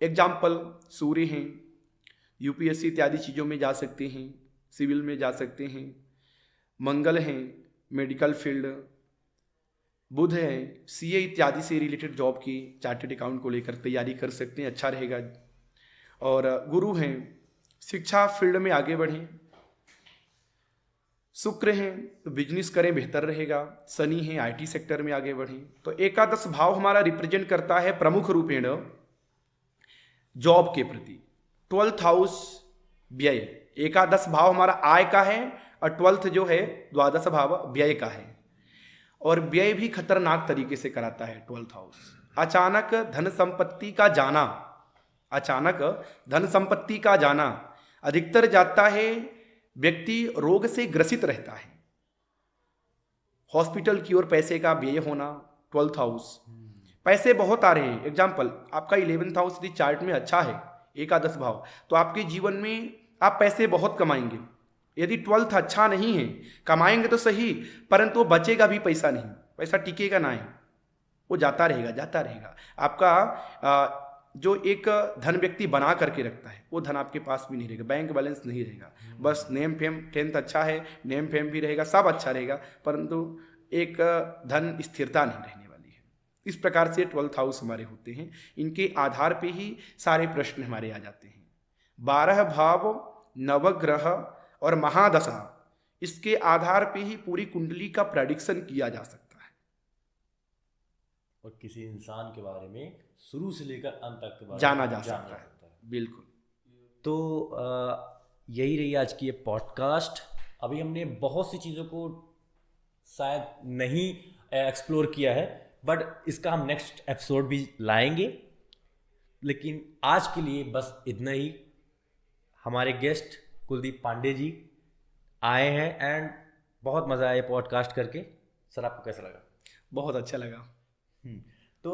एग्जाम्पल सूर्य हैं, यूपीएससी इत्यादि चीज़ों में जा सकते हैं, सिविल में जा सकते हैं, मंगल हैं मेडिकल फील्ड, बुध है सीए इत्यादि से रिलेटेड जॉब की चार्टेड अकाउंट को लेकर तैयारी कर सकते हैं, अच्छा रहेगा। और गुरु हैं शिक्षा फील्ड में आगे बढ़ें, शुक्र हैं तो बिजनेस करें बेहतर रहेगा, शनि हैं आईटी सेक्टर में आगे बढ़ें। तो एकादश भाव हमारा रिप्रेजेंट करता है प्रमुख रूपेण जॉब के प्रति। 12th हाउस व्यय, एकादश भाव हमारा आय का है और 12th जो है द्वादश भाव व्यय का है, और व्यय भी खतरनाक तरीके से कराता है 12th हाउस। अचानक धन संपत्ति का जाना, अचानक धन संपत्ति का जाना अधिकतर जाता है, व्यक्ति रोग से ग्रसित रहता है, हॉस्पिटल की ओर पैसे का व्यय होना 12th हाउस। पैसे बहुत आ रहे हैं, एग्जाम्पल आपका 11th हाउस यदि चार्ट में अच्छा है एकादश भाव तो आपके जीवन में आप पैसे बहुत कमाएंगे। यदि 12th अच्छा नहीं है, कमाएंगे तो सही परंतु वो बचेगा भी पैसा नहीं, पैसा टिकेगा ना है, वो जाता रहेगा जाता रहेगा। आपका जो एक धन व्यक्ति बना करके रखता है वो धन आपके पास भी नहीं रहेगा, बैंक बैलेंस नहीं रहेगा, बस नेम फेम 10th अच्छा है, नेम फेम भी रहेगा, सब अच्छा रहेगा परंतु एक धन स्थिरता नहीं रहने वाली है। इस प्रकार से 12th हाउस हमारे होते हैं, इनके आधार पे ही सारे प्रश्न हमारे आ जाते हैं। 12 भाव नवग्रह और महादशा, इसके आधार पे ही पूरी कुंडली का प्रेडिक्शन किया जा सकता है और किसी इंसान के बारे में शुरू से लेकर अंत तक के बारे जाना में जा सकता है। बिल्कुल। तो यही रही आज की ये पॉडकास्ट। अभी हमने बहुत सी चीज़ों को शायद नहीं एक्सप्लोर किया है बट इसका हम नेक्स्ट एपिसोड भी लाएंगे, लेकिन आज के लिए बस इतना ही। हमारे गेस्ट कुलदीप पांडे जी आए हैं एंड बहुत मज़ा आया पॉडकास्ट करके। सर आपको कैसा लगा? बहुत अच्छा लगा। तो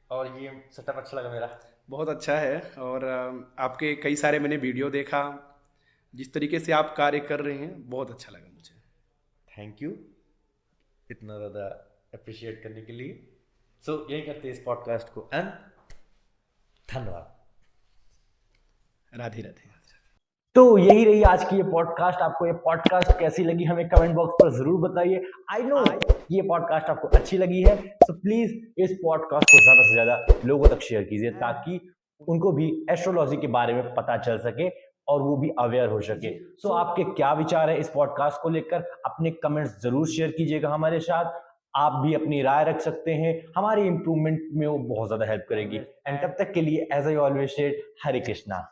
और ये सेटअप अच्छा लगा मेरा? बहुत अच्छा है, और आपके कई सारे मैंने वीडियो देखा, जिस तरीके से आप कार्य कर रहे हैं बहुत अच्छा लगा मुझे। थैंक यू इतना ज़्यादा अप्रिशिएट करने के लिए। सो यही करते हैं इस पॉडकास्ट को एंड धन्यवाद। राधे राधे। तो यही रही आज की ये पॉडकास्ट। आपको ये पॉडकास्ट कैसी लगी हमें कमेंट बॉक्स पर जरूर बताइए। आई नो ये पॉडकास्ट आपको अच्छी लगी है, तो प्लीज इस पॉडकास्ट को ज्यादा से ज्यादा लोगों तक शेयर कीजिए ताकि उनको भी एस्ट्रोलॉजी के बारे में पता चल सके और वो भी अवेयर हो सके। सो आपके क्या विचार है इस पॉडकास्ट को लेकर, अपने कमेंट्स जरूर शेयर कीजिएगा हमारे साथ। आप भी अपनी राय रख सकते हैं, हमारी इंप्रूवमेंट में वो बहुत ज्यादा हेल्प करेगी। एंड तब तक के लिए as I always said, Hare Krishna.